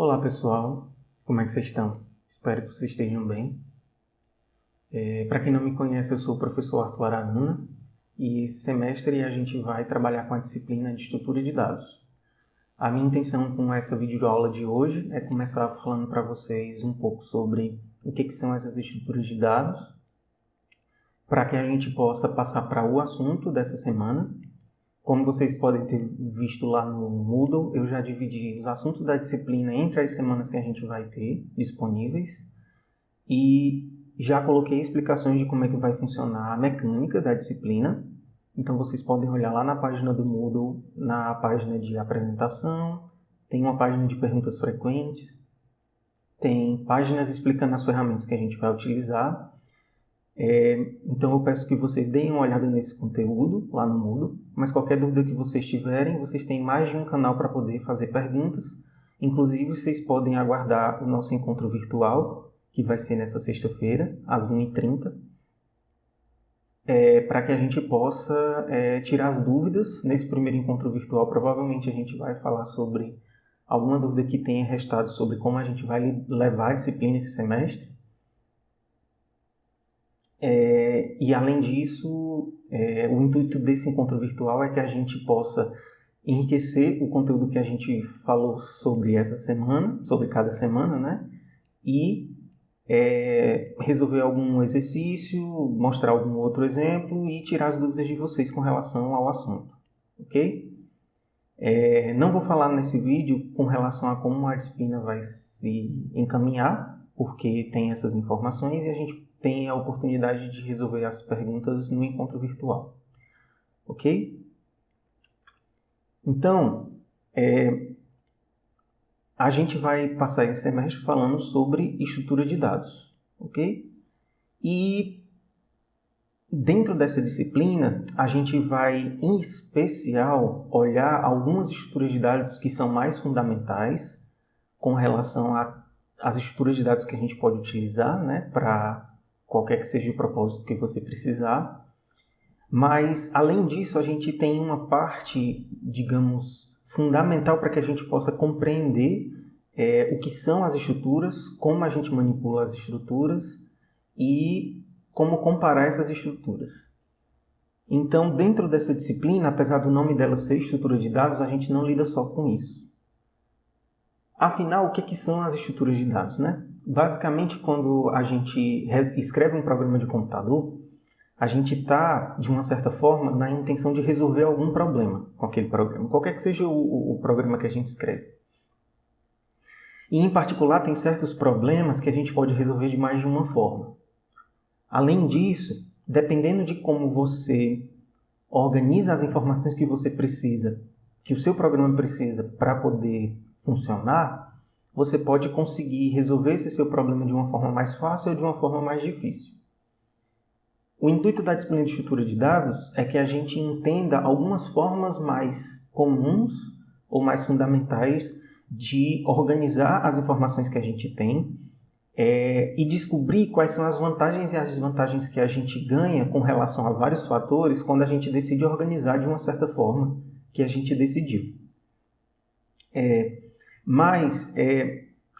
Olá pessoal, como é que vocês estão? Espero que vocês estejam bem. Para quem não me conhece, eu sou o professor Arthur Arana e esse semestre a gente vai trabalhar com a disciplina de estrutura de dados. A minha intenção com essa videoaula de hoje é começar falando para vocês um pouco sobre o que são essas estruturas de dados, para que a gente possa passar para o assunto dessa semana. Como vocês podem ter visto lá no Moodle, eu já dividi os assuntos da disciplina entre as semanas que a gente vai ter disponíveis e já coloquei explicações de como é que vai funcionar a mecânica da disciplina. Então vocês podem olhar lá na página do Moodle, na página de apresentação, tem uma página de perguntas frequentes, tem páginas explicando as ferramentas que a gente vai utilizar. Então eu peço que vocês deem uma olhada nesse conteúdo lá no Moodle, mas qualquer dúvida que vocês tiverem, vocês têm mais de um canal para poder fazer perguntas. Inclusive vocês podem aguardar o nosso encontro virtual, que vai ser nessa sexta-feira, às 1h30, para que a gente possa tirar as dúvidas. Nesse primeiro encontro virtual, provavelmente a gente vai falar sobre alguma dúvida que tenha restado sobre como a gente vai levar a disciplina esse semestre. E além disso, o intuito desse encontro virtual é que a gente possa enriquecer o conteúdo que a gente falou sobre essa semana, sobre cada semana, né? E resolver algum exercício, mostrar algum outro exemplo e tirar as dúvidas de vocês com relação ao assunto, ok? Não vou falar nesse vídeo com relação a como a disciplina vai se encaminhar, porque tem essas informações e a gente tem a oportunidade de resolver as perguntas no encontro virtual, ok? Então, a gente vai passar esse semestre falando sobre estrutura de dados, ok? E dentro dessa disciplina, a gente vai, em especial, olhar algumas estruturas de dados que são mais fundamentais com relação às estruturas de dados que a gente pode utilizar, né, para qualquer que seja o propósito que você precisar. Mas, além disso, a gente tem uma parte, digamos, fundamental para que a gente possa compreender o que são as estruturas, como a gente manipula as estruturas e como comparar essas estruturas. Então, dentro dessa disciplina, apesar do nome dela ser estrutura de dados, a gente não lida só com isso. Afinal, o que são as estruturas de dados, né? Basicamente, quando a gente escreve um programa de computador, a gente está, de uma certa forma, na intenção de resolver algum problema com aquele programa, qualquer que seja o programa que a gente escreve. E, em particular, tem certos problemas que a gente pode resolver de mais de uma forma. Além disso, dependendo de como você organiza as informações que você precisa, que o seu programa precisa para poder funcionar, você pode conseguir resolver esse seu problema de uma forma mais fácil ou de uma forma mais difícil. O intuito da disciplina de estrutura de dados é que a gente entenda algumas formas mais comuns ou mais fundamentais de organizar as informações que a gente tem e descobrir quais são as vantagens e as desvantagens que a gente ganha com relação a vários fatores quando a gente decide organizar de uma certa forma que a gente decidiu. Mas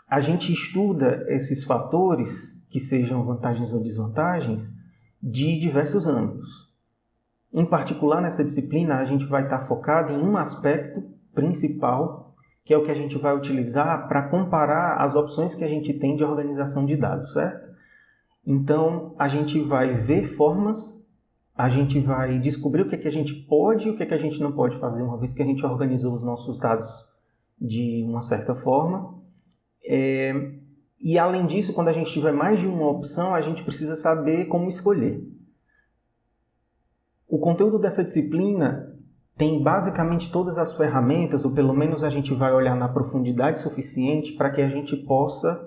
a gente estuda esses fatores, que sejam vantagens ou desvantagens, de diversos âmbitos. Em particular, nessa disciplina, a gente vai estar focado em um aspecto principal, que é o que a gente vai utilizar para comparar as opções que a gente tem de organização de dados, certo? Então, a gente vai ver formas, a gente vai descobrir o que a gente pode e o que a gente não pode fazer, uma vez que a gente organizou os nossos dados de uma certa forma. E além disso, quando a gente tiver mais de uma opção, a gente precisa saber como escolher. O conteúdo dessa disciplina tem basicamente todas as ferramentas, ou pelo menos a gente vai olhar na profundidade suficiente para que a gente possa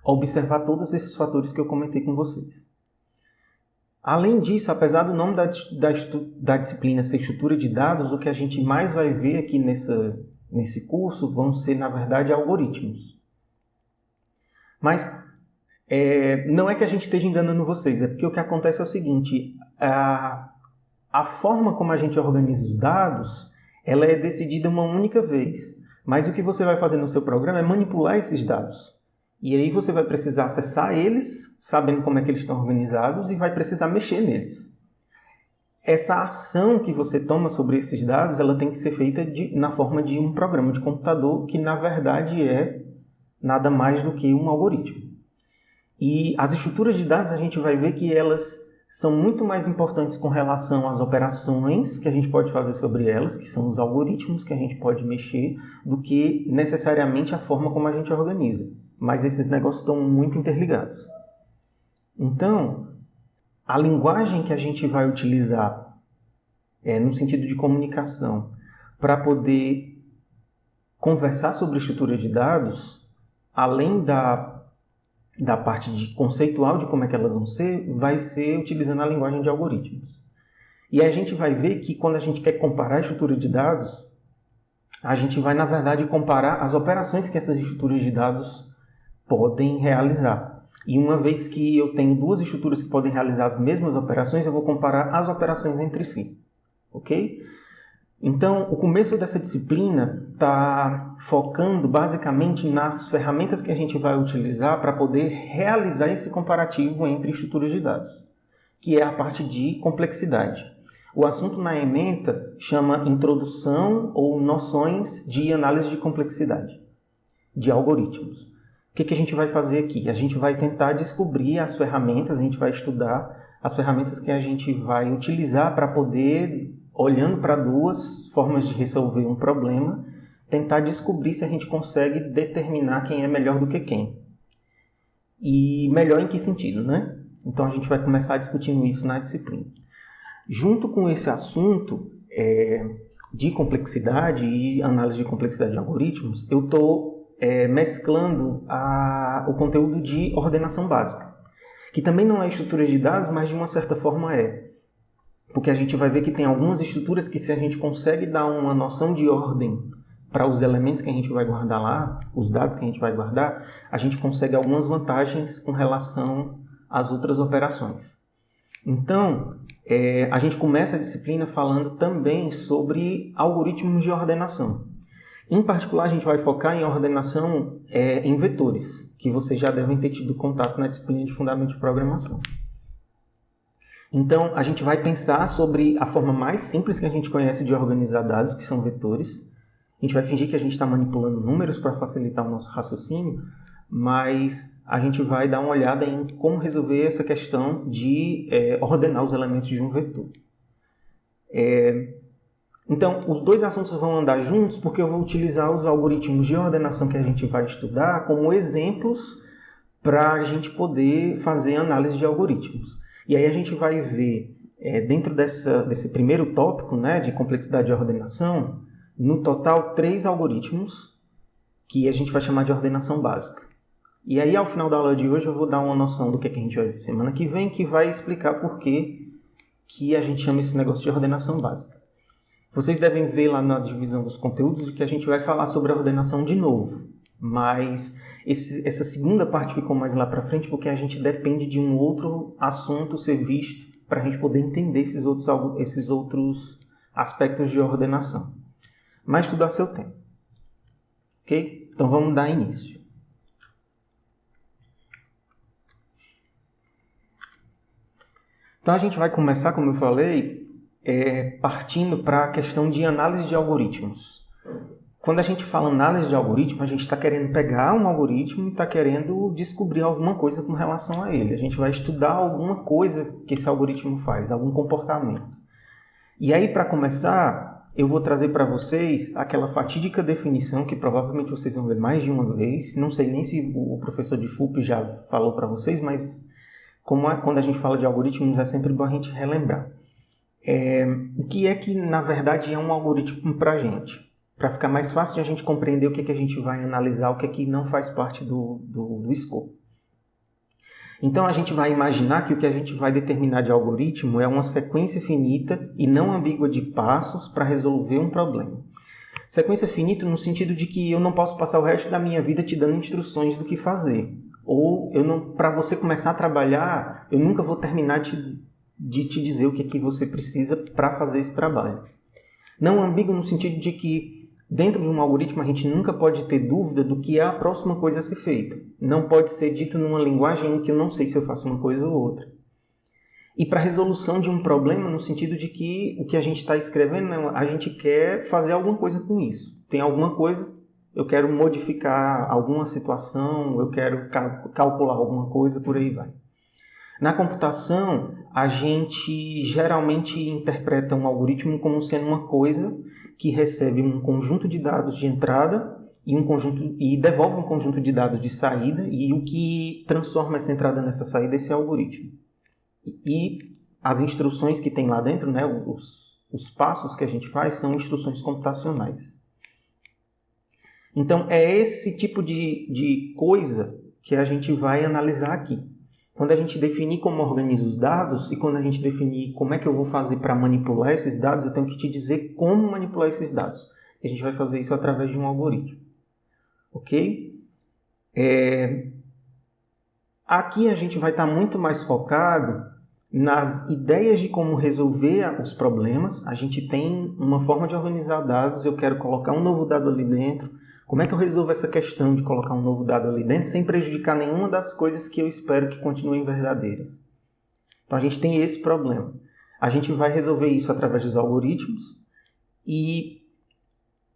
observar todos esses fatores que eu comentei com vocês. Além disso, apesar do nome da disciplina ser estrutura de dados, o que a gente mais vai ver aqui nesse curso vão ser, na verdade, algoritmos. Mas não é que a gente esteja enganando vocês, é porque o que acontece é o seguinte: a forma como a gente organiza os dados, ela é decidida uma única vez. Mas o que você vai fazer no seu programa é manipular esses dados. E aí você vai precisar acessar eles, sabendo como é que eles estão organizados, e vai precisar mexer neles. Essa ação que você toma sobre esses dados, ela tem que ser feita na forma de um programa de computador, que na verdade é nada mais do que um algoritmo. E as estruturas de dados, a gente vai ver que elas são muito mais importantes com relação às operações que a gente pode fazer sobre elas, que são os algoritmos que a gente pode mexer, do que necessariamente a forma como a gente organiza. Mas esses negócios estão muito interligados. Então, a linguagem que a gente vai utilizar no sentido de comunicação para poder conversar sobre estrutura de dados, além da parte de conceitual de como é que elas vão ser, vai ser utilizando a linguagem de algoritmos. E a gente vai ver que quando a gente quer comparar a estrutura de dados, a gente vai, na verdade, comparar as operações que essas estruturas de dados podem realizar. E uma vez que eu tenho duas estruturas que podem realizar as mesmas operações, eu vou comparar as operações entre si. Ok? Então, o começo dessa disciplina está focando basicamente nas ferramentas que a gente vai utilizar para poder realizar esse comparativo entre estruturas de dados, que é a parte de complexidade. O assunto na ementa chama Introdução ou Noções de Análise de Complexidade, de algoritmos. O que a gente vai fazer aqui? A gente vai tentar descobrir as ferramentas, a gente vai estudar as ferramentas que a gente vai utilizar para poder, olhando para duas formas de resolver um problema, tentar descobrir se a gente consegue determinar quem é melhor do que quem. E melhor em que sentido, né? Então a gente vai começar discutindo isso na disciplina. Junto com esse assunto de complexidade e análise de complexidade de algoritmos, eu estou mesclando o conteúdo de ordenação básica, que também não é estrutura de dados, mas de uma certa forma é. Porque a gente vai ver que tem algumas estruturas que, se a gente consegue dar uma noção de ordem para os elementos que a gente vai guardar lá, os dados que a gente vai guardar, a gente consegue algumas vantagens com relação às outras operações. Então, a gente começa a disciplina falando também sobre algoritmos de ordenação. Em particular, a gente vai focar em ordenação em vetores, que vocês já devem ter tido contato na disciplina de Fundamentos de Programação. Então, a gente vai pensar sobre a forma mais simples que a gente conhece de organizar dados, que são vetores. A gente vai fingir que a gente está manipulando números para facilitar o nosso raciocínio, mas a gente vai dar uma olhada em como resolver essa questão de ordenar os elementos de um vetor. Então, os dois assuntos vão andar juntos porque eu vou utilizar os algoritmos de ordenação que a gente vai estudar como exemplos para a gente poder fazer análise de algoritmos. E aí a gente vai ver, dentro desse primeiro tópico, né, de complexidade de ordenação, no total 3 algoritmos que a gente vai chamar de ordenação básica. E aí, ao final da aula de hoje, eu vou dar uma noção do que a gente vai ver semana que vem, que vai explicar por que a gente chama esse negócio de ordenação básica. Vocês devem ver lá na divisão dos conteúdos que a gente vai falar sobre a ordenação de novo, mas essa segunda parte ficou mais lá para frente porque a gente depende de um outro assunto ser visto para a gente poder entender esses outros aspectos de ordenação. Mas tudo a seu tempo. Ok? Então vamos dar início. Então a gente vai começar, como eu falei, partindo para a questão de análise de algoritmos. Quando a gente fala análise de algoritmo, a gente está querendo pegar um algoritmo e está querendo descobrir alguma coisa com relação a ele. A gente vai estudar alguma coisa que esse algoritmo faz, algum comportamento. E aí, para começar, eu vou trazer para vocês aquela fatídica definição que provavelmente vocês vão ver mais de uma vez. Não sei nem se o professor de FUP já falou para vocês, mas quando a gente fala de algoritmos, é sempre bom a gente relembrar. O que é que, na verdade, é um algoritmo para a gente? Para ficar mais fácil de a gente compreender o que a gente vai analisar, o que não faz parte do escopo. Então, a gente vai imaginar que o que a gente vai determinar de algoritmo é uma sequência finita e não ambígua de passos para resolver um problema. Sequência finita no sentido de que eu não posso passar o resto da minha vida te dando instruções do que fazer. Ou, para você começar a trabalhar, eu nunca vou terminar de te dizer o que você precisa para fazer esse trabalho. Não ambíguo no sentido de que Dentro de um algoritmo, a gente nunca pode ter dúvida do que é a próxima coisa a ser feita. Não pode ser dito numa linguagem em que eu não sei se eu faço uma coisa ou outra. E para a resolução de um problema, no sentido de que o que a gente está escrevendo, a gente quer fazer alguma coisa com isso. Tem alguma coisa, eu quero modificar alguma situação, eu quero calcular alguma coisa, por aí vai. Na computação, a gente geralmente interpreta um algoritmo como sendo uma coisa que recebe um conjunto de dados de entrada e devolve um conjunto de dados de saída, e o que transforma essa entrada nessa saída é esse algoritmo. E as instruções que tem lá dentro, né, os passos que a gente faz, são instruções computacionais. Então, é esse tipo de coisa que a gente vai analisar aqui. Quando a gente definir como organiza os dados e quando a gente definir como é que eu vou fazer para manipular esses dados, eu tenho que te dizer como manipular esses dados. E a gente vai fazer isso através de um algoritmo. Ok? Aqui a gente vai estar muito mais focado nas ideias de como resolver os problemas. A gente tem uma forma de organizar dados, eu quero colocar um novo dado ali dentro. Como é que eu resolvo essa questão de colocar um novo dado ali dentro sem prejudicar nenhuma das coisas que eu espero que continuem verdadeiras? Então a gente tem esse problema. A gente vai resolver isso através dos algoritmos e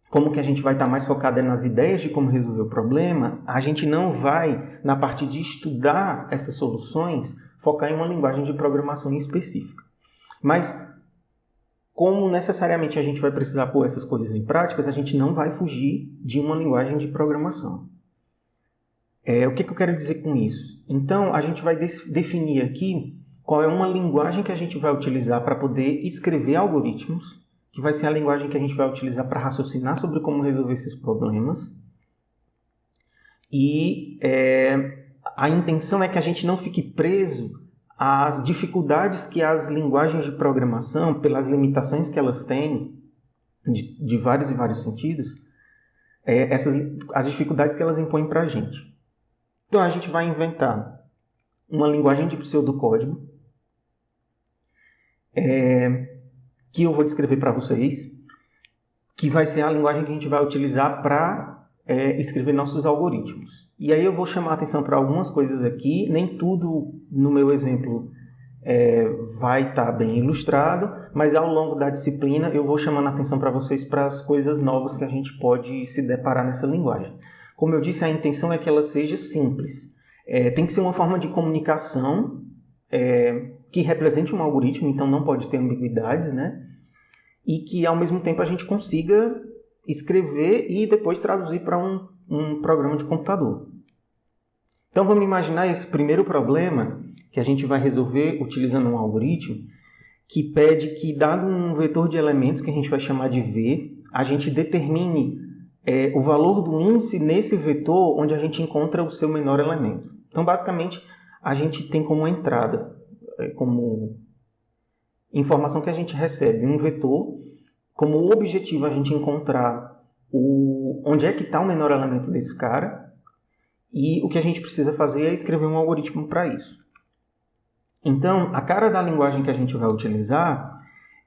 como que a gente vai estar mais focado nas ideias de como resolver o problema, a gente não vai, na parte de estudar essas soluções, focar em uma linguagem de programação específica. Mas como necessariamente a gente vai precisar pôr essas coisas em práticas, a gente não vai fugir de uma linguagem de programação. O que eu quero dizer com isso? Então, a gente vai definir aqui qual é uma linguagem que a gente vai utilizar para poder escrever algoritmos, que vai ser a linguagem que a gente vai utilizar para raciocinar sobre como resolver esses problemas. E a intenção é que a gente não fique preso as dificuldades que as linguagens de programação, pelas limitações que elas têm, de vários e vários sentidos, as dificuldades que elas impõem para a gente. Então, a gente vai inventar uma linguagem de pseudocódigo, que eu vou descrever para vocês, que vai ser a linguagem que a gente vai utilizar para escrever nossos algoritmos. E aí eu vou chamar a atenção para algumas coisas aqui. Nem tudo no meu exemplo vai estar bem ilustrado, mas ao longo da disciplina eu vou chamando a atenção para vocês para as coisas novas que a gente pode se deparar nessa linguagem. Como eu disse, a intenção é que ela seja simples. Tem que ser uma forma de comunicação que represente um algoritmo, então não pode ter ambiguidades, né? E que ao mesmo tempo a gente consiga escrever e depois traduzir para um programa de computador. Então vamos imaginar esse primeiro problema que a gente vai resolver utilizando um algoritmo que pede que, dado um vetor de elementos que a gente vai chamar de V, a gente determine o valor do índice nesse vetor onde a gente encontra o seu menor elemento. Então basicamente a gente tem como entrada, como informação que a gente recebe, um vetor, como objetivo a gente encontrar onde é que está o menor elemento desse cara, e o que a gente precisa fazer é escrever um algoritmo para isso. Então, a cara da linguagem que a gente vai utilizar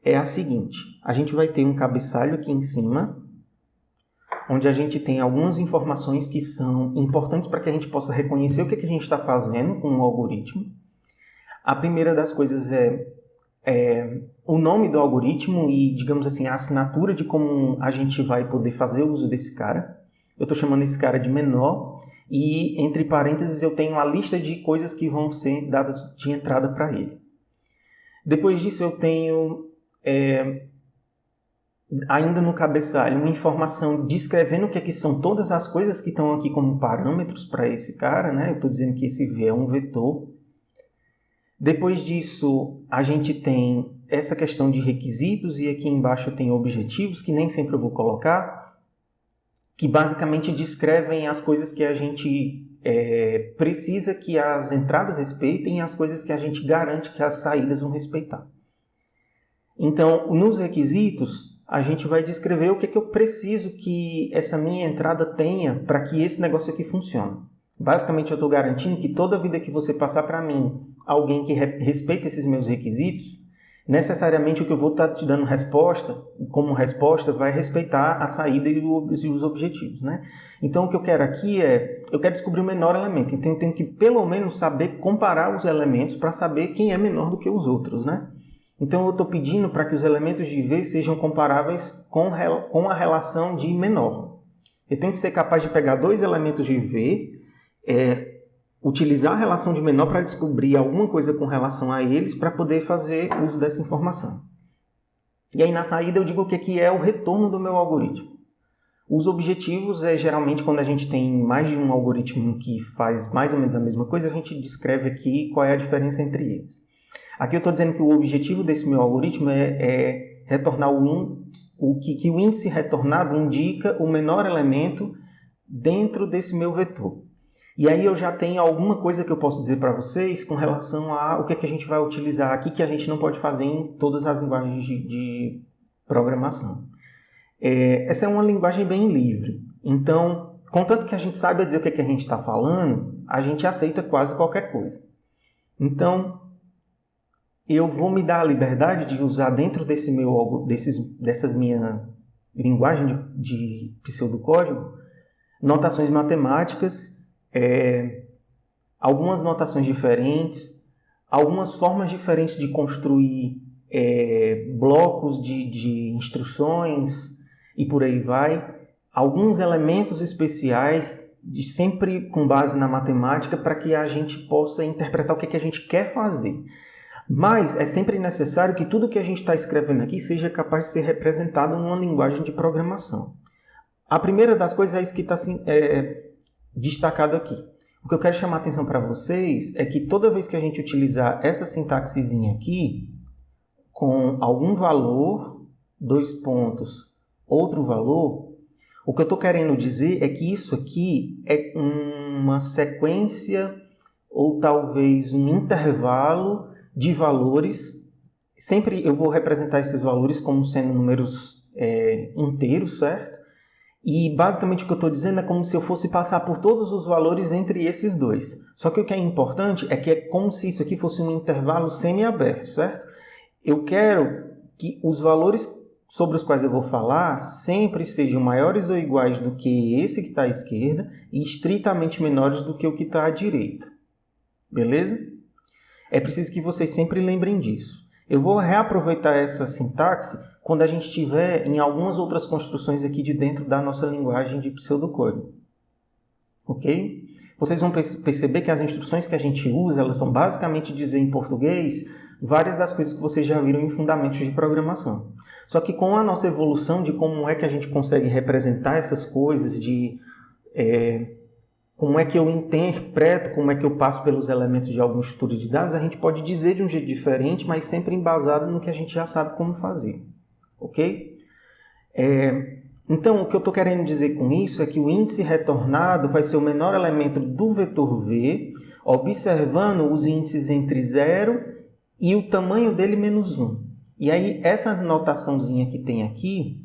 é a seguinte: a gente vai ter um cabeçalho aqui em cima, onde a gente tem algumas informações que são importantes para que a gente possa reconhecer o que a gente está fazendo com o algoritmo. A primeira das coisas é o nome do algoritmo e, digamos assim, a assinatura de como a gente vai poder fazer uso desse cara. Eu estou chamando esse cara de menor e, entre parênteses, eu tenho a lista de coisas que vão ser dadas de entrada para ele. Depois disso, eu tenho, ainda no cabeçalho, uma informação descrevendo o que são todas as coisas que estão aqui como parâmetros para esse cara, né? Eu estou dizendo que esse V é um vetor. Depois disso, a gente tem essa questão de requisitos e aqui embaixo tem objetivos, que nem sempre eu vou colocar, que basicamente descrevem as coisas que a gente precisa que as entradas respeitem e as coisas que a gente garante que as saídas vão respeitar. Então, nos requisitos, a gente vai descrever o que eu preciso que essa minha entrada tenha para que esse negócio aqui funcione. Basicamente, eu estou garantindo que toda vida que você passar para mim alguém que respeita esses meus requisitos, necessariamente o que eu vou estar te dando como resposta, vai respeitar a saída e os objetivos, né? Então, o que eu quero aqui eu quero descobrir o menor elemento. Então, eu tenho que, pelo menos, saber comparar os elementos para saber quem é menor do que os outros, né? Então, eu estou pedindo para que os elementos de V sejam comparáveis com a relação de menor. Eu tenho que ser capaz de pegar dois elementos de V, utilizar a relação de menor para descobrir alguma coisa com relação a eles para poder fazer uso dessa informação. E aí, na saída, eu digo o que é o retorno do meu algoritmo. Os objetivos geralmente quando a gente tem mais de um algoritmo que faz mais ou menos a mesma coisa, a gente descreve aqui qual é a diferença entre eles. Aqui eu estou dizendo que o objetivo desse meu algoritmo é retornar que o índice retornado indica o menor elemento dentro desse meu vetor. E aí eu já tenho alguma coisa que eu posso dizer para vocês com relação a o que a gente vai utilizar aqui que a gente não pode fazer em todas as linguagens de programação. Essa é uma linguagem bem livre. Então, contanto que a gente saiba dizer o que a gente está falando, a gente aceita quase qualquer coisa. Então, eu vou me dar a liberdade de usar dentro dessa minha linguagem de pseudocódigo notações matemáticas, algumas notações diferentes, algumas formas diferentes de construir blocos de instruções e por aí vai, alguns elementos especiais, sempre com base na matemática, para que a gente possa interpretar o que a gente quer fazer. Mas é sempre necessário que tudo que a gente está escrevendo aqui seja capaz de ser representado numa linguagem de programação. A primeira das coisas é isso que está destacado aqui. O que eu quero chamar a atenção para vocês é que toda vez que a gente utilizar essa sintaxezinha aqui, com algum valor, 2 pontos, outro valor, o que eu estou querendo dizer é que isso aqui é uma sequência ou talvez um intervalo de valores. Sempre eu vou representar esses valores como sendo números inteiros, certo? E basicamente o que eu estou dizendo é como se eu fosse passar por todos os valores entre esses dois. Só que o que é importante é que é como se isso aqui fosse um intervalo semi-aberto, certo? Eu quero que os valores sobre os quais eu vou falar sempre sejam maiores ou iguais do que esse que está à esquerda e estritamente menores do que o que está à direita. Beleza? É preciso que vocês sempre lembrem disso. Eu vou reaproveitar essa sintaxe quando a gente estiver em algumas outras construções aqui de dentro da nossa linguagem de pseudocódigo. Ok? Vocês vão perceber que as instruções que a gente usa, elas são basicamente dizer em português várias das coisas que vocês já viram em fundamentos de programação. Só que com a nossa evolução de como é que a gente consegue representar essas coisas, como é que eu interpreto, como é que eu passo pelos elementos de alguma estrutura de dados, a gente pode dizer de um jeito diferente, mas sempre embasado no que a gente já sabe como fazer. Ok? Então, o que eu estou querendo dizer com isso é que o índice retornado vai ser o menor elemento do vetor V, observando os índices entre 0 e o tamanho dele menos 1. E aí, essa notaçãozinha que tem aqui,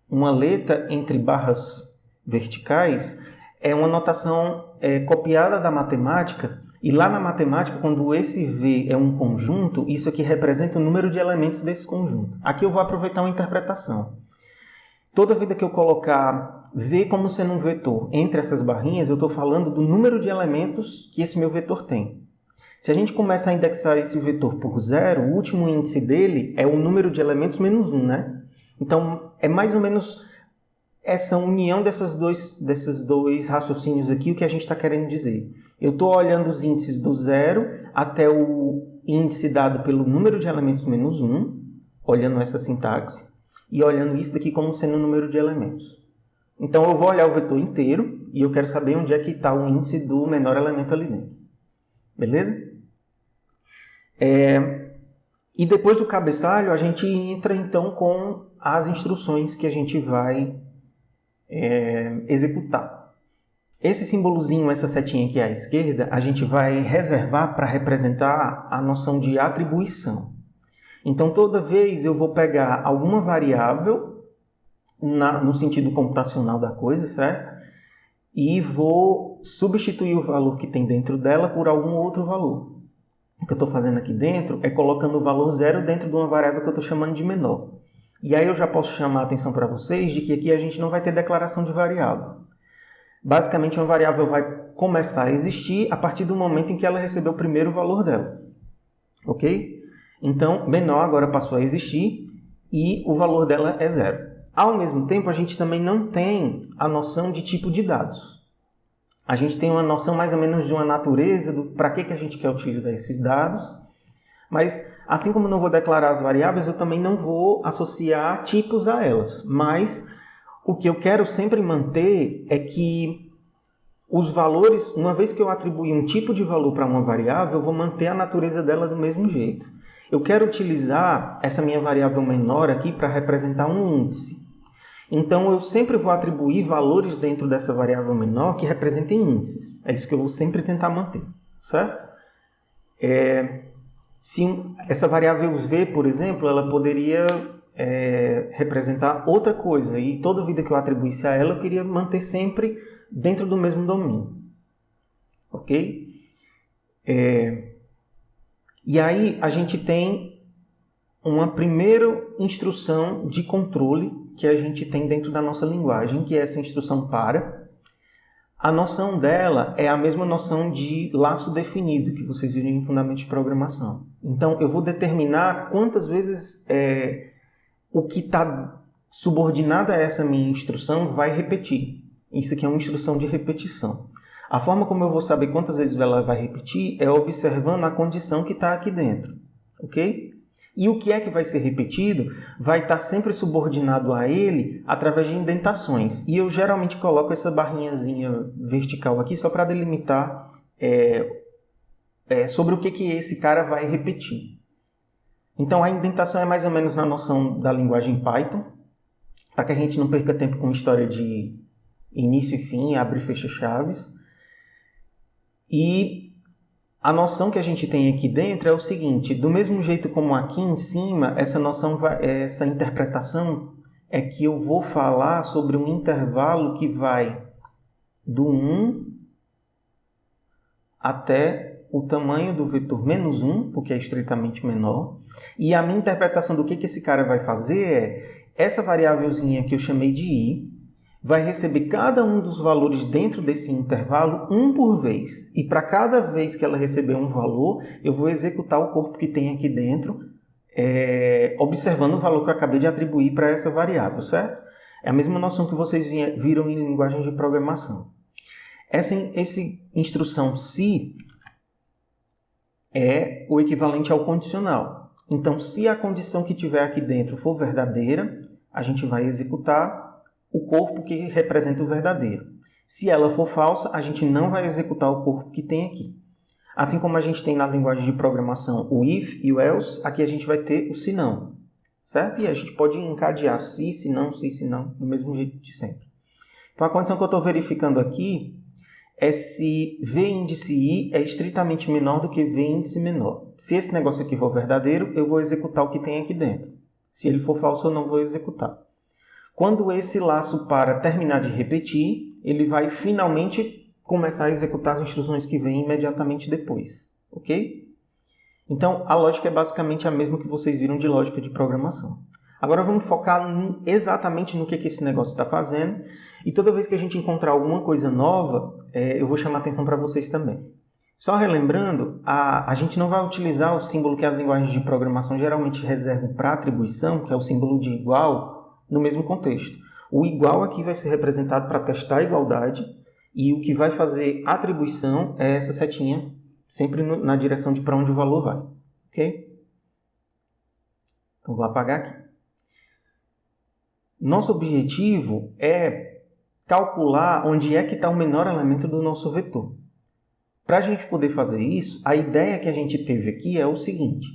uma letra entre barras verticais, é uma notação copiada da matemática. E lá na matemática, quando esse V é um conjunto, isso aqui representa o número de elementos desse conjunto. Aqui eu vou aproveitar uma interpretação. Toda vida que eu colocar V como sendo um vetor entre essas barrinhas, eu estou falando do número de elementos que esse meu vetor tem. Se a gente começa a indexar esse vetor por 0, o último índice dele é o número de elementos menos 1, né? Então, é mais ou menos essa união desses dois raciocínios aqui, o que a gente está querendo dizer. Eu estou olhando os índices do 0 até o índice dado pelo número de elementos menos 1, olhando essa sintaxe, e olhando isso daqui como sendo o número de elementos. Então, eu vou olhar o vetor inteiro e eu quero saber onde é que está o índice do menor elemento ali dentro. Beleza? E depois do cabeçalho, a gente entra então com as instruções que a gente vai executar. Esse símbolozinho, essa setinha aqui à esquerda, a gente vai reservar para representar a noção de atribuição. Então, toda vez eu vou pegar alguma variável, no sentido computacional da coisa, certo? E vou substituir o valor que tem dentro dela por algum outro valor. o que eu estou fazendo aqui dentro é colocando o valor 0 dentro de uma variável que eu estou chamando de menor. E aí eu já posso chamar a atenção para vocês de que aqui a gente não vai ter declaração de variável. Basicamente, uma variável vai começar a existir a partir do momento em que ela recebeu o primeiro valor dela. Ok? Então, menor agora passou a existir e o valor dela é 0. Ao mesmo tempo, a gente também não tem a noção de tipo de dados. A gente tem uma noção mais ou menos de uma natureza, do para que a gente quer utilizar esses dados. Mas, assim como eu não vou declarar as variáveis, eu também não vou associar tipos a elas. Mas, o que eu quero sempre manter é que os valores, uma vez que eu atribuir um tipo de valor para uma variável, eu vou manter a natureza dela do mesmo jeito. Eu quero utilizar essa minha variável menor aqui para representar um índice. Então, eu sempre vou atribuir valores dentro dessa variável menor que representem índices. É isso que eu vou sempre tentar manter, certo? Se essa variável v, por exemplo, ela poderia representar outra coisa. E toda vida que eu atribuísse a ela, eu queria manter sempre dentro do mesmo domínio. Ok? E aí, a gente tem uma primeira instrução de controle que a gente tem dentro da nossa linguagem, que é essa instrução para. A noção dela é a mesma noção de laço definido que vocês viram em Fundamentos de Programação. Então, eu vou determinar quantas vezes o que está subordinado a essa minha instrução vai repetir. Isso aqui é uma instrução de repetição. A forma como eu vou saber quantas vezes ela vai repetir é observando a condição que está aqui dentro. Ok? E o que é que vai ser repetido vai estar sempre subordinado a ele através de indentações. E eu geralmente coloco essa barrinhazinha vertical aqui só para delimitar sobre o que esse cara vai repetir. Então, a indentação é mais ou menos na noção da linguagem Python, para que a gente não perca tempo com história de início e fim, abre e fecha chaves. E a noção que a gente tem aqui dentro é o seguinte: do mesmo jeito como aqui em cima, essa interpretação é que eu vou falar sobre um intervalo que vai do 1 até o tamanho do vetor menos 1, porque é estritamente menor. E a minha interpretação do que esse cara vai fazer é essa variávelzinha que eu chamei de i, vai receber cada um dos valores dentro desse intervalo, um por vez. E para cada vez que ela receber um valor, eu vou executar o corpo que tem aqui dentro, observando o valor que eu acabei de atribuir para essa variável, certo? É a mesma noção que vocês viram em linguagem de programação. Essa instrução se é o equivalente ao condicional. Então, se a condição que tiver aqui dentro for verdadeira, a gente vai executar o corpo que representa o verdadeiro. Se ela for falsa, a gente não vai executar o corpo que tem aqui. Assim como a gente tem na linguagem de programação o if e o else, aqui a gente vai ter o se não, certo? E a gente pode encadear se não, se não, do mesmo jeito de sempre. Então, a condição que eu estou verificando aqui é se v índice i é estritamente menor do que v índice menor. Se esse negócio aqui for verdadeiro, eu vou executar o que tem aqui dentro. Se ele for falso, eu não vou executar. Quando esse laço para terminar de repetir, ele vai finalmente começar a executar as instruções que vêm imediatamente depois. Ok? Então, a lógica é basicamente a mesma que vocês viram de lógica de programação. Agora vamos focar exatamente no que esse negócio está fazendo. E toda vez que a gente encontrar alguma coisa nova, eu vou chamar atenção para vocês também. Só relembrando, a gente não vai utilizar o símbolo que as linguagens de programação geralmente reservam para atribuição, que é o símbolo de igual, no mesmo contexto. O igual aqui vai ser representado para testar a igualdade e o que vai fazer atribuição é essa setinha, sempre na direção de para onde o valor vai. Ok? Então, vou apagar aqui. Nosso objetivo é calcular onde é que está o menor elemento do nosso vetor. Para a gente poder fazer isso, a ideia que a gente teve aqui é o seguinte: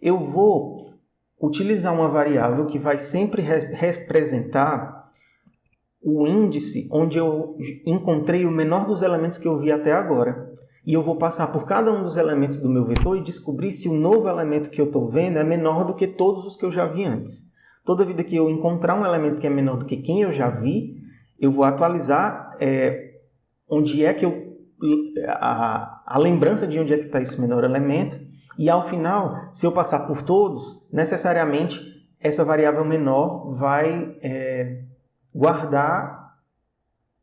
eu vou utilizar uma variável que vai sempre representar o índice onde eu encontrei o menor dos elementos que eu vi até agora. E eu vou passar por cada um dos elementos do meu vetor e descobrir se o novo elemento que eu estou vendo é menor do que todos os que eu já vi antes. Toda vida que eu encontrar um elemento que é menor do que quem eu já vi, eu vou atualizar onde é que a lembrança de onde é que está esse menor elemento, E ao final, se eu passar por todos, necessariamente essa variável menor vai guardar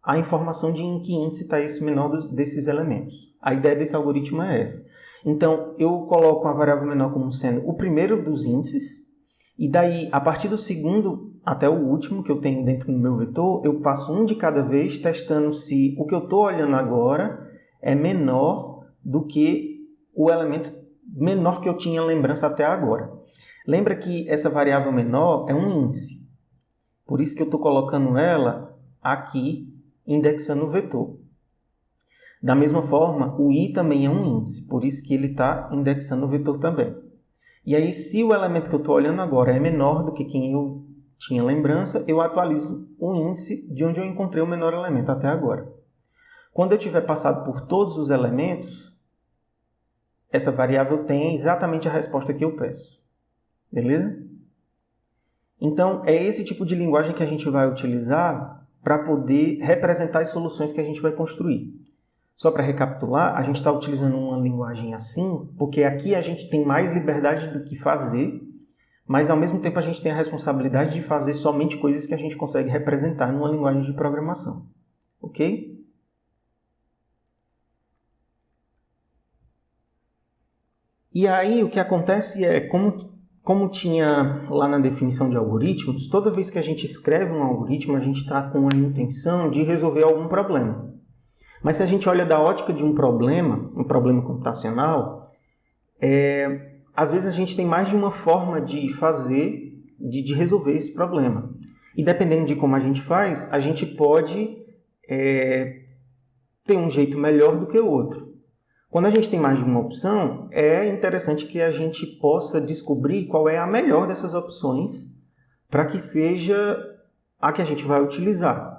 a informação de em que índice está esse menor desses elementos. A ideia desse algoritmo é essa. Então, eu coloco a variável menor como sendo o primeiro dos índices, e daí, a partir do segundo até o último que eu tenho dentro do meu vetor, eu passo um de cada vez, testando se o que eu estou olhando agora é menor do que o elemento menor que eu tinha lembrança até agora. Lembra que essa variável menor é um índice. Por isso que eu estou colocando ela aqui, indexando o vetor. Da mesma forma, o i também é um índice, por isso que ele está indexando o vetor também. E aí, se o elemento que eu estou olhando agora é menor do que quem eu tinha lembrança, eu atualizo o índice de onde eu encontrei o menor elemento até agora. Quando eu tiver passado por todos os elementos, essa variável tem exatamente a resposta que eu peço. Beleza? Então, é esse tipo de linguagem que a gente vai utilizar para poder representar as soluções que a gente vai construir. Só para recapitular, a gente está utilizando uma linguagem assim, porque aqui a gente tem mais liberdade do que fazer, mas ao mesmo tempo a gente tem a responsabilidade de fazer somente coisas que a gente consegue representar numa linguagem de programação. Ok? E aí o que acontece é, como tinha lá na definição de algoritmos, toda vez que a gente escreve um algoritmo, a gente está com a intenção de resolver algum problema. Mas se a gente olha da ótica de um problema computacional, às vezes a gente tem mais de uma forma de fazer, de resolver esse problema. E dependendo de como a gente faz, a gente pode ter um jeito melhor do que o outro. Quando a gente tem mais de uma opção, é interessante que a gente possa descobrir qual é a melhor dessas opções para que seja a que a gente vai utilizar.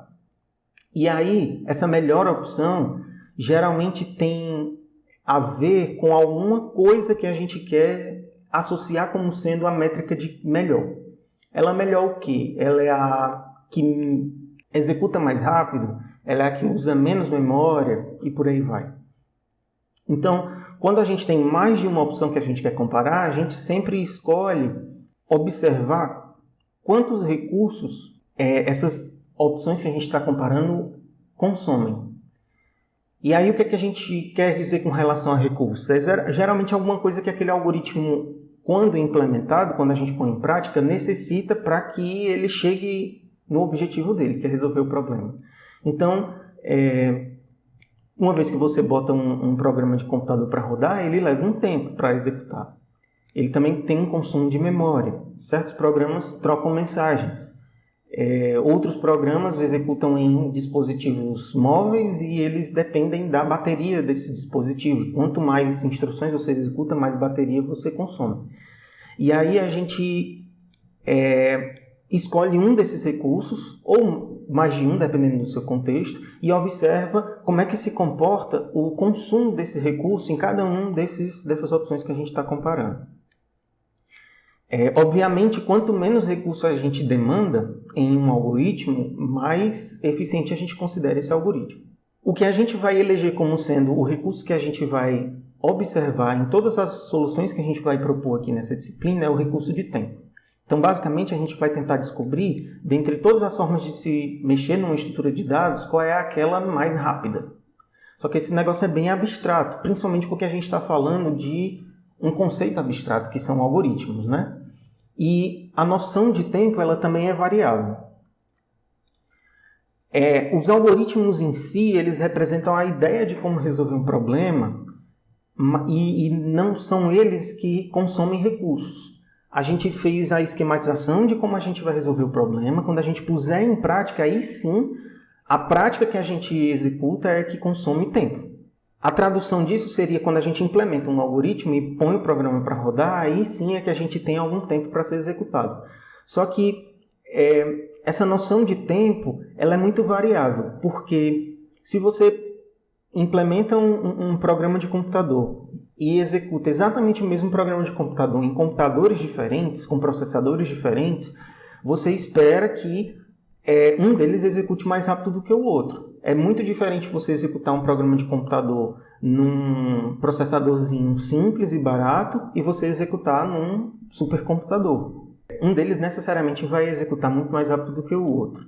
E aí, essa melhor opção geralmente tem a ver com alguma coisa que a gente quer associar como sendo a métrica de melhor. Ela é melhor o quê? Ela é a que executa mais rápido? Ela é a que usa menos memória? E por aí vai. Então, quando a gente tem mais de uma opção que a gente quer comparar, a gente sempre escolhe observar quantos recursos essas opções que a gente está comparando consomem. E aí o que é que a gente quer dizer com relação a recursos? É geralmente alguma coisa que aquele algoritmo, quando implementado, quando a gente põe em prática, necessita para que ele chegue no objetivo dele, que é resolver o problema. Então, uma vez que você bota um programa de computador para rodar, ele leva um tempo para executar. Ele também tem um consumo de memória. Certos programas trocam mensagens. Outros programas executam em dispositivos móveis e eles dependem da bateria desse dispositivo. Quanto mais instruções você executa, mais bateria você consome. E aí a gente escolhe um desses recursos, ou mais de um, dependendo do seu contexto, e observa como é que se comporta o consumo desse recurso em cada um dessas opções que a gente está comparando. Obviamente, quanto menos recurso a gente demanda em um algoritmo, mais eficiente a gente considera esse algoritmo. O que a gente vai eleger como sendo o recurso que a gente vai observar em todas as soluções que a gente vai propor aqui nessa disciplina é o recurso de tempo. Então, basicamente, a gente vai tentar descobrir, dentre todas as formas de se mexer numa estrutura de dados, qual é aquela mais rápida. Só que esse negócio é bem abstrato, principalmente porque a gente está falando de um conceito abstrato, que são algoritmos, né? E a noção de tempo ela também é variável. Os algoritmos em si, eles representam a ideia de como resolver um problema e não são eles que consomem recursos. A gente fez a esquematização de como a gente vai resolver o problema. Quando a gente puser em prática, aí sim, a prática que a gente executa é que consome tempo. A tradução disso seria quando a gente implementa um algoritmo e põe o programa para rodar, aí sim é que a gente tem algum tempo para ser executado. Só que essa noção de tempo ela é muito variável, porque se você implementa um programa de computador e executa exatamente o mesmo programa de computador em computadores diferentes, com processadores diferentes, você espera que um deles execute mais rápido do que o outro. É muito diferente você executar um programa de computador num processadorzinho simples e barato e você executar num supercomputador. Um deles necessariamente vai executar muito mais rápido do que o outro.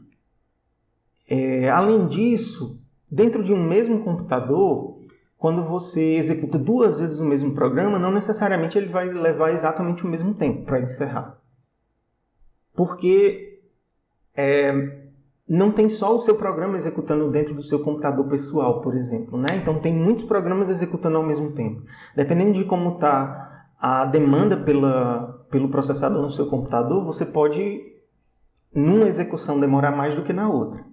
Além disso, dentro de um mesmo computador, quando você executa 2 vezes o mesmo programa, não necessariamente ele vai levar exatamente o mesmo tempo para encerrar. Porque não tem só o seu programa executando dentro do seu computador pessoal, por exemplo, né? Então tem muitos programas executando ao mesmo tempo. Dependendo de como está a demanda pelo processador no seu computador, você pode, numa execução, demorar mais do que na outra.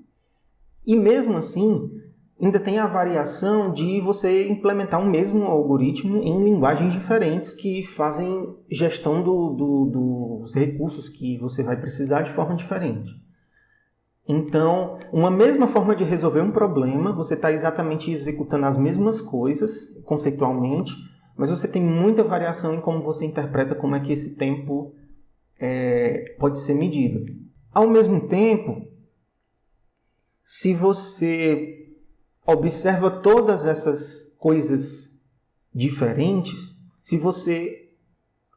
E mesmo assim, ainda tem a variação de você implementar o mesmo algoritmo em linguagens diferentes que fazem gestão dos recursos que você vai precisar de forma diferente. Então, uma mesma forma de resolver um problema, você está exatamente executando as mesmas coisas, conceitualmente, mas você tem muita variação em como você interpreta como é que esse tempo pode ser medido. Ao mesmo tempo, se você observa todas essas coisas diferentes, se você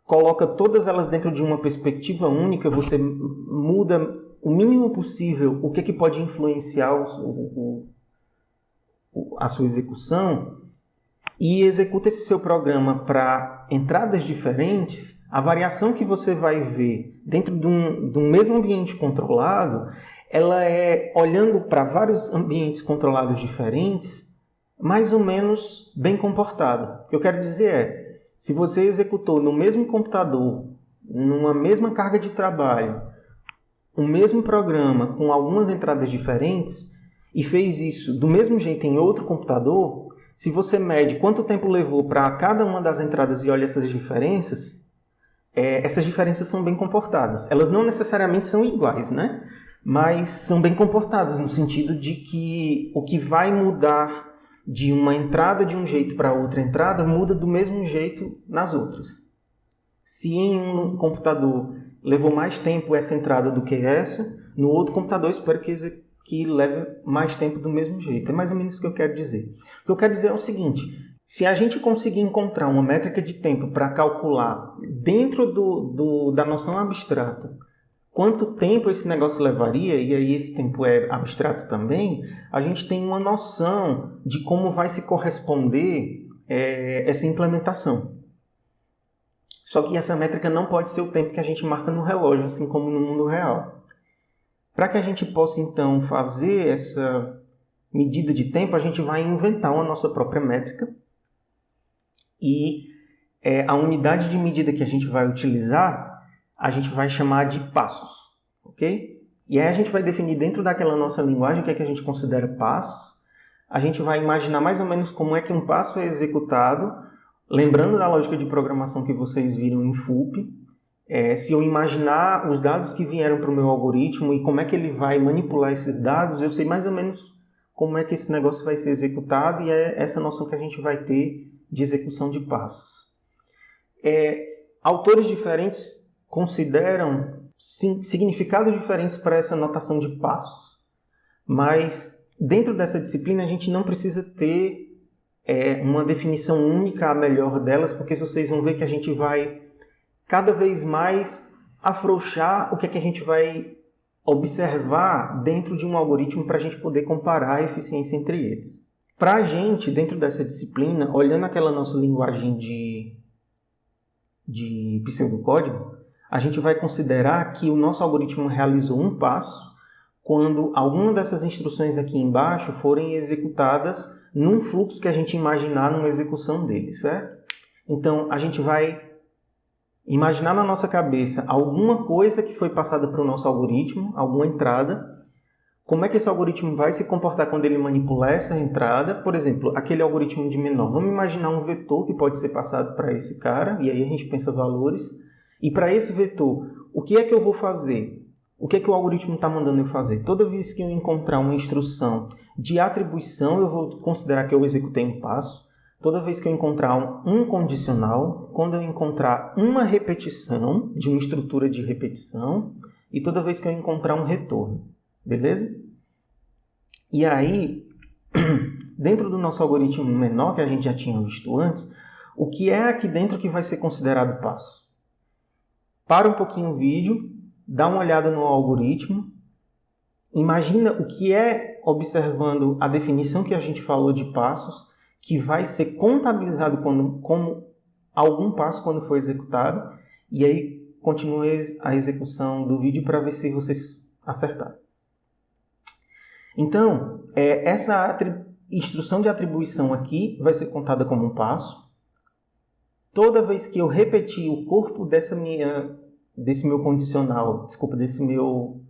coloca todas elas dentro de uma perspectiva única, você muda o mínimo possível o que pode influenciar a sua execução e executa esse seu programa para entradas diferentes, a variação que você vai ver dentro de um mesmo ambiente controlado, ela é, olhando para vários ambientes controlados diferentes, mais ou menos bem comportada. O que eu quero dizer se você executou no mesmo computador, numa mesma carga de trabalho, o mesmo programa com algumas entradas diferentes e fez isso do mesmo jeito em outro computador, se você mede quanto tempo levou para cada uma das entradas e olha essas diferenças são bem comportadas. Elas não necessariamente são iguais, né? Mas são bem comportadas no sentido de que o que vai mudar de uma entrada de um jeito para outra entrada muda do mesmo jeito nas outras. Se em um computador levou mais tempo essa entrada do que essa, no outro computador espero que leve mais tempo do mesmo jeito. É mais ou menos isso que eu quero dizer. O que eu quero dizer é o seguinte: se a gente conseguir encontrar uma métrica de tempo para calcular dentro da noção abstrata quanto tempo esse negócio levaria, e aí esse tempo é abstrato também, a gente tem uma noção de como vai se corresponder essa implementação. Só que essa métrica não pode ser o tempo que a gente marca no relógio, assim como no mundo real. Para que a gente possa, então, fazer essa medida de tempo, a gente vai inventar uma nossa própria métrica. E a unidade de medida que a gente vai utilizar, a gente vai chamar de passos. Ok? E aí a gente vai definir dentro daquela nossa linguagem o que é que a gente considera passos. A gente vai imaginar mais ou menos como é que um passo é executado, lembrando da lógica de programação que vocês viram em FUP, se eu imaginar os dados que vieram para o meu algoritmo e como é que ele vai manipular esses dados, eu sei mais ou menos como é que esse negócio vai ser executado e é essa noção que a gente vai ter de execução de passos. Autores diferentes consideram significados diferentes para essa notação de passos, mas dentro dessa disciplina a gente não precisa ter uma definição única, a melhor delas, porque vocês vão ver que a gente vai cada vez mais afrouxar o que é que a gente vai observar dentro de um algoritmo para a gente poder comparar a eficiência entre eles. Para a gente, dentro dessa disciplina, olhando aquela nossa linguagem de pseudocódigo, a gente vai considerar que o nosso algoritmo realizou um passo quando alguma dessas instruções aqui embaixo forem executadas num fluxo que a gente imaginar numa execução dele, certo? Então, a gente vai imaginar na nossa cabeça alguma coisa que foi passada para o nosso algoritmo, alguma entrada. Como é que esse algoritmo vai se comportar quando ele manipular essa entrada? Por exemplo, aquele algoritmo de menor. Vamos imaginar um vetor que pode ser passado para esse cara, e aí a gente pensa valores. E para esse vetor, o que é que eu vou fazer? O que é que o algoritmo está mandando eu fazer? Toda vez que eu encontrar uma instrução de atribuição, eu vou considerar que eu executei um passo. Toda vez que eu encontrar um condicional, quando eu encontrar uma repetição, de uma estrutura de repetição, e toda vez que eu encontrar um retorno. Beleza? E aí, dentro do nosso algoritmo menor, que a gente já tinha visto antes, o que é aqui dentro que vai ser considerado passo. Para um pouquinho o vídeo, dá uma olhada no algoritmo, imagina o que é, observando a definição que a gente falou de passos, que vai ser contabilizado como algum passo quando for executado, e aí continue a execução do vídeo para ver se vocês acertaram. Então, essa instrução de atribuição aqui vai ser contada como um passo. Toda vez que eu repetir o corpo desse meu condicional, desse meu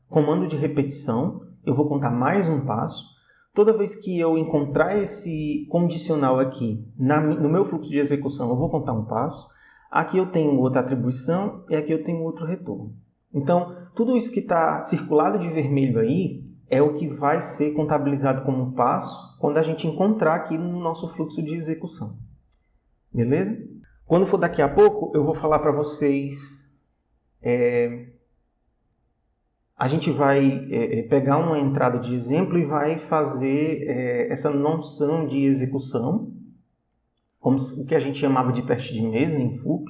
comando de repetição, eu vou contar mais um passo. Toda vez que eu encontrar esse condicional aqui no meu fluxo de execução, eu vou contar um passo. Aqui eu tenho outra atribuição e aqui eu tenho outro retorno. Então, tudo isso que está circulado de vermelho aí é o que vai ser contabilizado como um passo quando a gente encontrar aqui no nosso fluxo de execução. Beleza? Quando for daqui a pouco, eu vou falar para vocês... A gente vai pegar uma entrada de exemplo e vai fazer essa noção de execução, como o que a gente chamava de teste de mesa em FUP,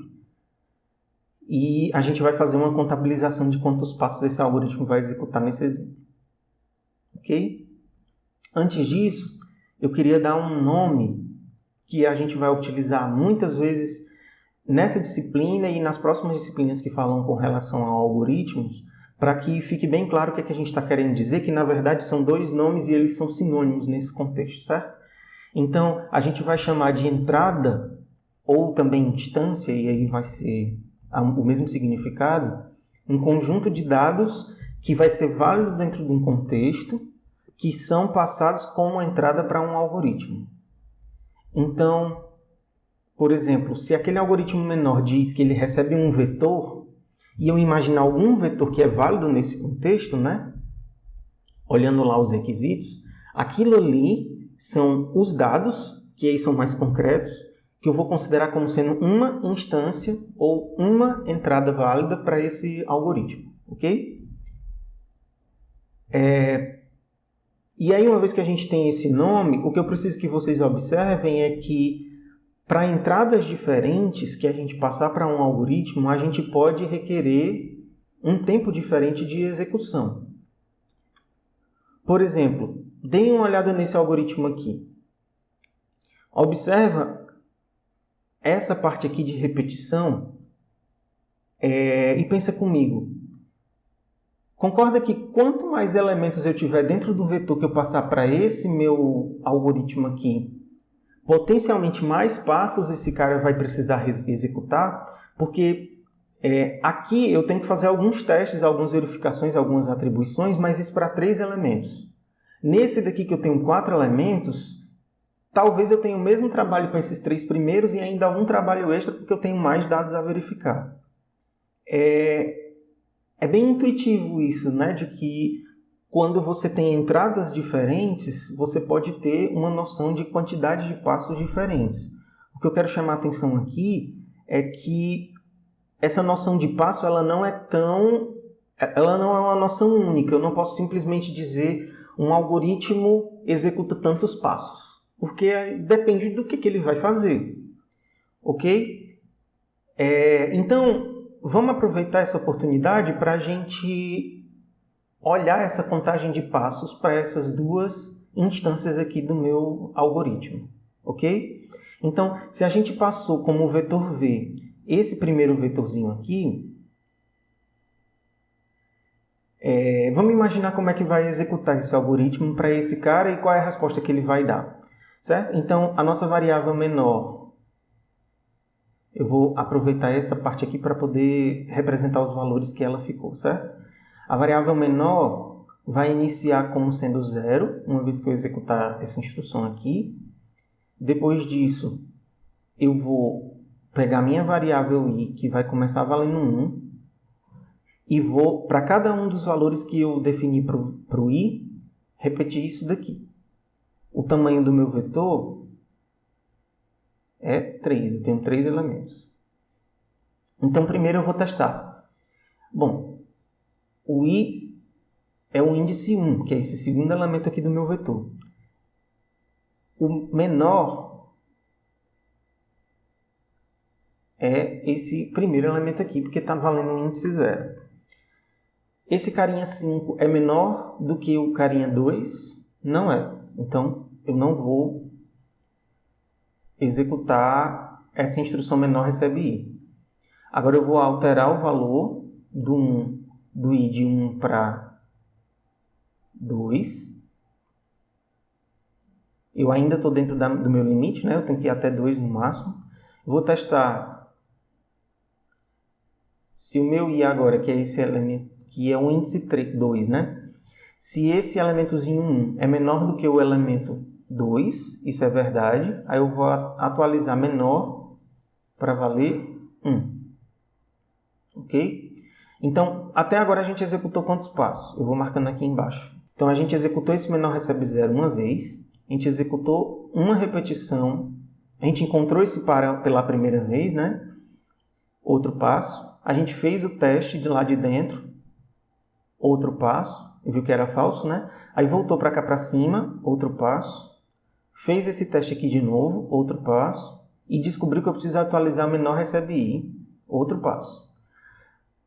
e a gente vai fazer uma contabilização de quantos passos esse algoritmo vai executar nesse exemplo. Ok? Antes disso, eu queria dar um nome que a gente vai utilizar muitas vezes nessa disciplina e nas próximas disciplinas que falam com relação a algoritmos, para que fique bem claro o que a gente está querendo dizer, que na verdade são dois nomes e eles são sinônimos nesse contexto, certo? Então, a gente vai chamar de entrada, ou também instância, e aí vai ser o mesmo significado, um conjunto de dados que vai ser válido dentro de um contexto, que são passados como entrada para um algoritmo. Então, por exemplo, se aquele algoritmo menor diz que ele recebe um vetor, e eu imaginar algum vetor que é válido nesse contexto, né? Olhando lá os requisitos, aquilo ali são os dados, que aí são mais concretos, que eu vou considerar como sendo uma instância ou uma entrada válida para esse algoritmo, ok? E aí, uma vez que a gente tem esse nome, o que eu preciso que vocês observem é que para entradas diferentes que a gente passar para um algoritmo, a gente pode requerer um tempo diferente de execução. Por exemplo, deem uma olhada nesse algoritmo aqui. Observa essa parte aqui de repetição e pensa comigo. Concorda que quanto mais elementos eu tiver dentro do vetor que eu passar para esse meu algoritmo aqui, potencialmente mais passos esse cara vai precisar executar, porque aqui eu tenho que fazer alguns testes, algumas verificações, algumas atribuições, mas isso para 3 elementos. Nesse daqui que eu tenho 4 elementos, talvez eu tenha o mesmo trabalho com esses 3 primeiros e ainda um trabalho extra porque eu tenho mais dados a verificar. É bem intuitivo isso, né? De que quando você tem entradas diferentes, você pode ter uma noção de quantidade de passos diferentes. O que eu quero chamar a atenção aqui é que essa noção de passo ela não é uma noção única. Eu não posso simplesmente dizer um algoritmo executa tantos passos, porque depende do que ele vai fazer, ok? Então, vamos aproveitar essa oportunidade para a gente olhar essa contagem de passos para essas 2 instâncias aqui do meu algoritmo, ok? Então, se a gente passou como vetor V esse primeiro vetorzinho aqui, vamos imaginar como é que vai executar esse algoritmo para esse cara e qual é a resposta que ele vai dar, certo? Então, a nossa variável menor, eu vou aproveitar essa parte aqui para poder representar os valores que ela ficou, certo? A variável menor vai iniciar como sendo 0, uma vez que eu executar essa instrução aqui. Depois disso, eu vou pegar minha variável i, que vai começar valendo 1, e vou, para cada um dos valores que eu defini para o i, repetir isso daqui. O tamanho do meu vetor é 3, eu tenho 3 elementos. Então, primeiro eu vou testar. Bom, o i é o índice 1, que é esse segundo elemento aqui do meu vetor. o menor é esse primeiro elemento aqui, porque está valendo um índice 0. Esse carinha 5 é menor do que o carinha 2? Não é. Então, eu não vou executar essa instrução menor recebe i. Agora eu vou alterar o valor do i de 1 para 2. Eu ainda estou dentro do meu limite, né? Eu tenho que ir até 2 no máximo. Vou testar se o meu i agora, que é esse elemento, que é o índice 2, né? Se esse elementozinho 1 é menor do que o elemento 2, isso é verdade, aí eu vou atualizar menor para valer 1. Ok? Então, até agora a gente executou quantos passos? Eu vou marcando aqui embaixo. Então, a gente executou esse menor recebe 0 uma vez, a gente executou uma repetição, a gente encontrou esse par pela primeira vez, né? Outro passo. A gente fez o teste de lá de dentro, outro passo, viu que era falso, né? Aí voltou para cá para cima, outro passo. Fez esse teste aqui de novo, outro passo. E descobriu que eu preciso atualizar menor recebe i, outro passo.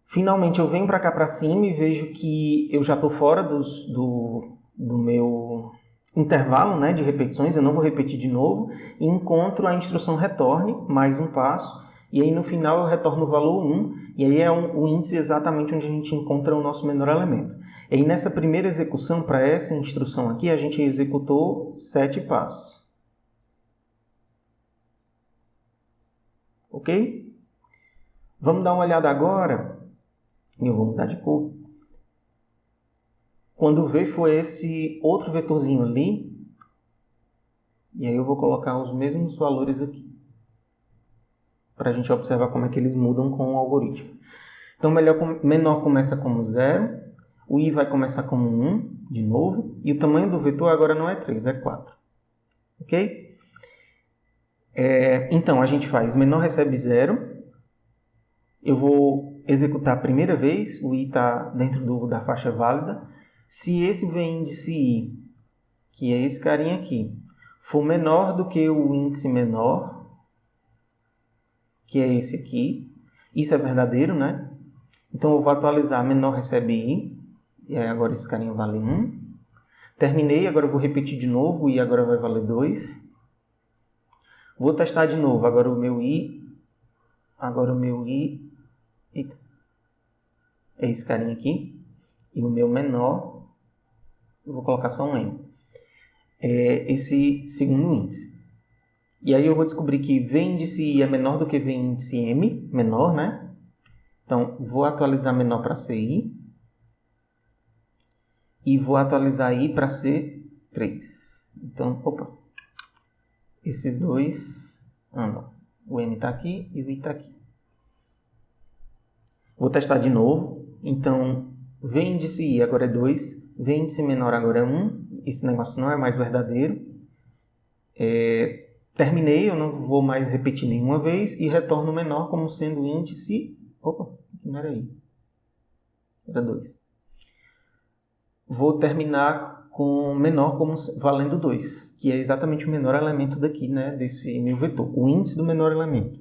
Finalmente eu venho para cá para cima e vejo que eu já estou fora do meu intervalo, né, de repetições, eu não vou repetir de novo. E encontro a instrução retorne, mais um passo. E aí no final eu retorno o valor 1, e aí é o índice exatamente onde a gente encontra o nosso menor elemento. E aí nessa primeira execução, para essa instrução aqui, a gente executou 7 passos. Ok? Vamos dar uma olhada agora, e eu vou mudar de cor. Quando o V for esse outro vetorzinho ali, e aí eu vou colocar os mesmos valores aqui, para a gente observar como é que eles mudam com o algoritmo. Então, menor começa como 0, o i vai começar como 1, de novo, e o tamanho do vetor agora não é 3, é 4. Ok? Então, a gente faz menor recebe 0, eu vou executar a primeira vez, o i está dentro da faixa válida. Se esse víndice i, que é esse carinha aqui, for menor do que o índice menor, que é esse aqui, isso é verdadeiro, né? Então eu vou atualizar menor recebe i, e aí agora esse carinha vale 1. Terminei, agora eu vou repetir de novo, e agora vai valer 2. Vou testar de novo, agora o meu i, eita, é esse carinha aqui, e o meu menor, eu vou colocar só um m, é esse segundo índice. E aí eu vou descobrir que V índice I é menor do que V índice M, menor, né? Então, vou atualizar menor para ser I. E vou atualizar I para ser 3. Então, opa, esses dois andam. O M está aqui e o I está aqui. Vou testar de novo. Então, V índice I agora é 2. V índice menor agora é 1. Esse negócio não é mais verdadeiro. Terminei, eu não vou mais repetir nenhuma vez e retorno o menor como sendo o índice... Opa, não era I. Era 2. Vou terminar com menor como valendo 2, que é exatamente o menor elemento daqui, né, desse meu vetor, o índice do menor elemento.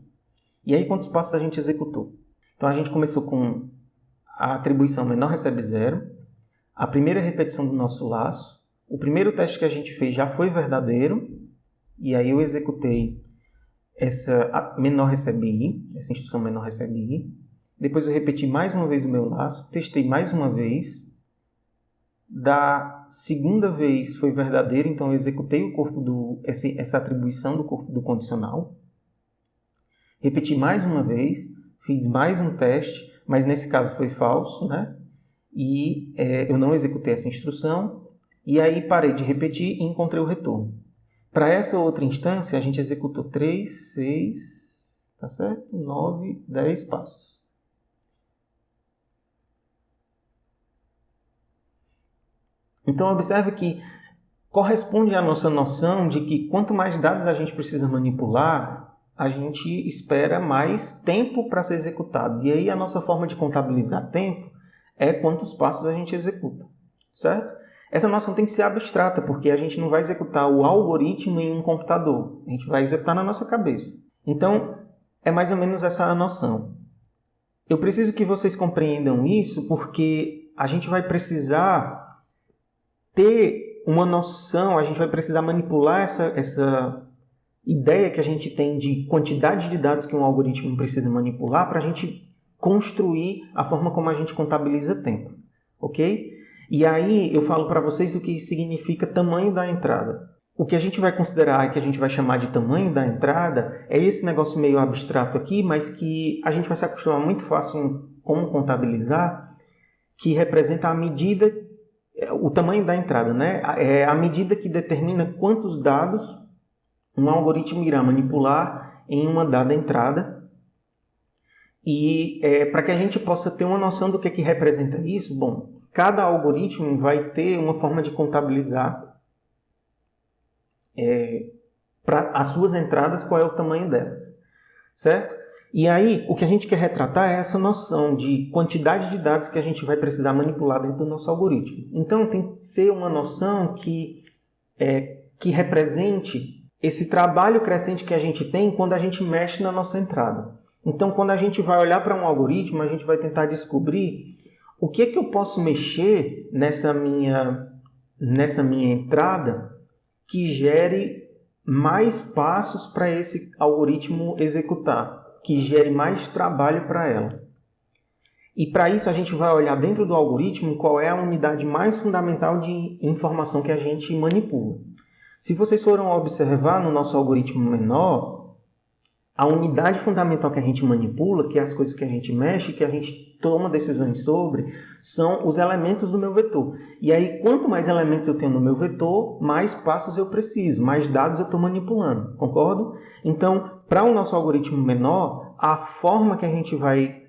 E aí, quantos passos a gente executou? Então, a gente começou com a atribuição menor recebe 0, a primeira repetição do nosso laço, o primeiro teste que a gente fez já foi verdadeiro, e aí eu executei essa menor recebe i, essa instrução menor recebe i. Depois eu repeti mais uma vez o meu laço, testei mais uma vez. Da segunda vez foi verdadeiro, então eu executei o corpo essa atribuição do corpo do condicional. Repeti mais uma vez, fiz mais um teste, mas nesse caso foi falso, né? E eu não executei essa instrução. E aí parei de repetir e encontrei o retorno. Para essa outra instância, a gente executou 3, 6, tá certo? 9, 10 passos. Então, observe que corresponde à nossa noção de que quanto mais dados a gente precisa manipular, a gente espera mais tempo para ser executado. E aí a nossa forma de contabilizar tempo é quantos passos a gente executa, certo? Essa noção tem que ser abstrata, porque a gente não vai executar o algoritmo em um computador. A gente vai executar na nossa cabeça. Então, é mais ou menos essa a noção. Eu preciso que vocês compreendam isso, porque a gente vai precisar ter uma noção, a gente vai precisar manipular essa ideia que a gente tem de quantidade de dados que um algoritmo precisa manipular para a gente construir a forma como a gente contabiliza tempo, ok? E aí eu falo para vocês o que significa tamanho da entrada. O que a gente vai considerar, que a gente vai chamar de tamanho da entrada, é esse negócio meio abstrato aqui, mas que a gente vai se acostumar muito fácil em como contabilizar, que representa a medida, o tamanho da entrada, né? É a medida que determina quantos dados um algoritmo irá manipular em uma dada entrada. E para que a gente possa ter uma noção do que representa isso, bom, cada algoritmo vai ter uma forma de contabilizar para as suas entradas qual é o tamanho delas, certo? E aí, o que a gente quer retratar é essa noção de quantidade de dados que a gente vai precisar manipular dentro do nosso algoritmo. Então, tem que ser uma noção que represente esse trabalho crescente que a gente tem quando a gente mexe na nossa entrada. Então, quando a gente vai olhar para um algoritmo, a gente vai tentar descobrir o que eu posso mexer nessa minha entrada que gere mais passos para esse algoritmo executar, que gere mais trabalho para ela. E para isso a gente vai olhar dentro do algoritmo qual é a unidade mais fundamental de informação que a gente manipula. Se vocês foram observar no nosso algoritmo menor, a unidade fundamental que a gente manipula, que é as coisas que a gente mexe, que a gente toma decisões sobre, são os elementos do meu vetor. E aí, quanto mais elementos eu tenho no meu vetor, mais passos eu preciso, mais dados eu estou manipulando, concordo? Então, para o nosso algoritmo menor, a forma que a gente vai...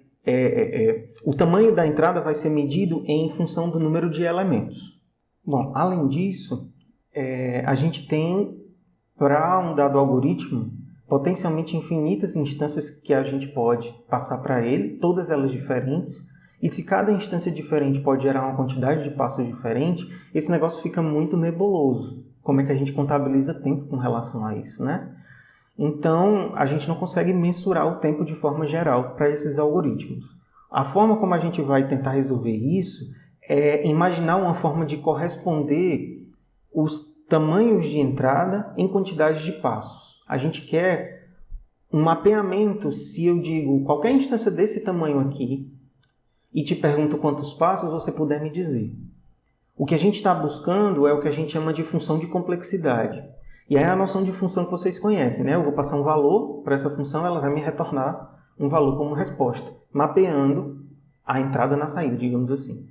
o tamanho da entrada vai ser medido em função do número de elementos. Bom, além disso, a gente tem, para um dado algoritmo, potencialmente infinitas instâncias que a gente pode passar para ele, todas elas diferentes, e se cada instância diferente pode gerar uma quantidade de passos diferente, esse negócio fica muito nebuloso. Como é que a gente contabiliza tempo com relação a isso, né? Então, a gente não consegue mensurar o tempo de forma geral para esses algoritmos. A forma como a gente vai tentar resolver isso é imaginar uma forma de corresponder os tamanhos de entrada em quantidade de passos. A gente quer um mapeamento, se eu digo qualquer instância desse tamanho aqui e te pergunto quantos passos, você puder me dizer. O que a gente está buscando é o que a gente chama de função de complexidade. E aí é a noção de função que vocês conhecem, né? Eu vou passar um valor para essa função, ela vai me retornar um valor como resposta, mapeando a entrada na saída, digamos assim.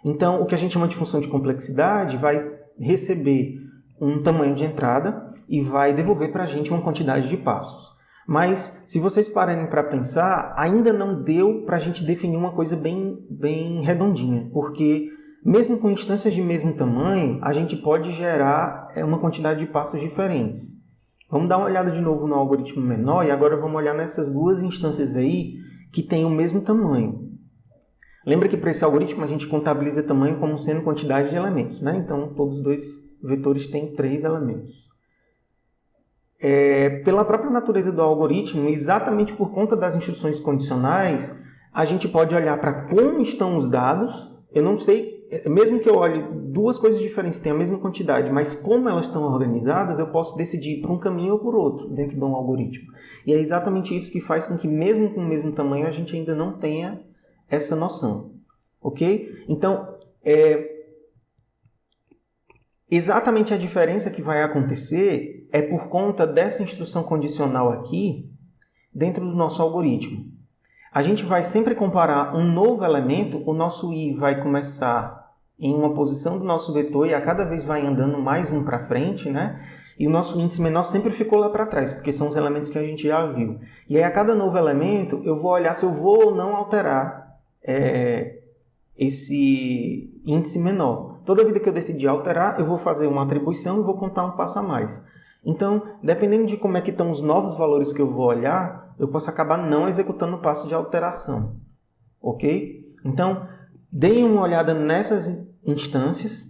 Então, o que a gente chama de função de complexidade vai receber um tamanho de entrada e vai devolver para a gente uma quantidade de passos. Mas, se vocês pararem para pensar, ainda não deu para a gente definir uma coisa bem redondinha, porque mesmo com instâncias de mesmo tamanho, a gente pode gerar uma quantidade de passos diferentes. Vamos dar uma olhada de novo no algoritmo menor e agora vamos olhar nessas duas instâncias aí que têm o mesmo tamanho. Lembra que para esse algoritmo a gente contabiliza tamanho como sendo quantidade de elementos, né? Então, todos os dois vetores têm 3 elementos. Pela própria natureza do algoritmo, exatamente por conta das instruções condicionais, a gente pode olhar para como estão os dados. Eu não sei, mesmo que eu olhe duas coisas diferentes, tenham a mesma quantidade, mas como elas estão organizadas, eu posso decidir por um caminho ou por outro dentro de um algoritmo. E é exatamente isso que faz com que, mesmo com o mesmo tamanho, a gente ainda não tenha essa noção. Ok? Então, exatamente a diferença que vai acontecer é por conta dessa instrução condicional aqui dentro do nosso algoritmo. A gente vai sempre comparar um novo elemento, o nosso i vai começar em uma posição do nosso vetor e a cada vez vai andando mais um para frente, né? E o nosso índice menor sempre ficou lá para trás, porque são os elementos que a gente já viu. E aí a cada novo elemento eu vou olhar se eu vou ou não alterar esse índice menor. Toda vida que eu decidir alterar, eu vou fazer uma atribuição e vou contar um passo a mais. Então, dependendo de como é que estão os novos valores que eu vou olhar, eu posso acabar não executando o passo de alteração. Ok? Então, deem uma olhada nessas instâncias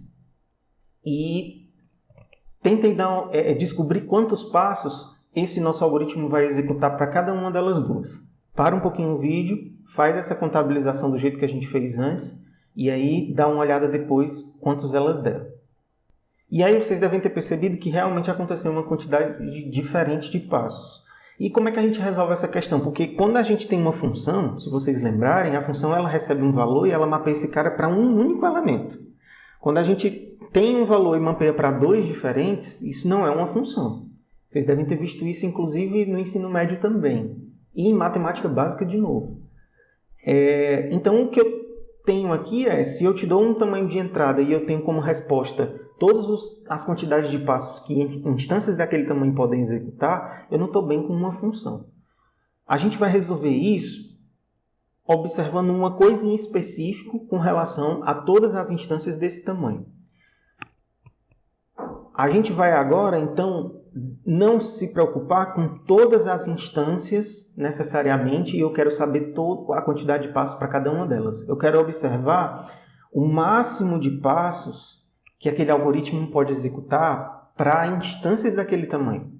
e tentem descobrir quantos passos esse nosso algoritmo vai executar para cada uma delas duas. Para um pouquinho o vídeo, faz essa contabilização do jeito que a gente fez antes, e aí dá uma olhada depois quantos elas deram. E aí vocês devem ter percebido que realmente aconteceu uma quantidade diferente de passos. E como é que a gente resolve essa questão? Porque quando a gente tem uma função, se vocês lembrarem, a função ela recebe um valor e ela mapeia esse cara para um único elemento. Quando a gente tem um valor e mapeia para dois diferentes, isso não é uma função. Vocês devem ter visto isso, inclusive, no ensino médio também. E em matemática básica de novo. Então, o que eu tenho aqui se eu te dou um tamanho de entrada e eu tenho como resposta todas as quantidades de passos que instâncias daquele tamanho podem executar, eu não estou bem com uma função. A gente vai resolver isso observando uma coisa em específico com relação a todas as instâncias desse tamanho. A gente vai agora, então, não se preocupar com todas as instâncias necessariamente, e eu quero saber a quantidade de passos para cada uma delas. Eu quero observar o máximo de passos que aquele algoritmo pode executar para instâncias daquele tamanho.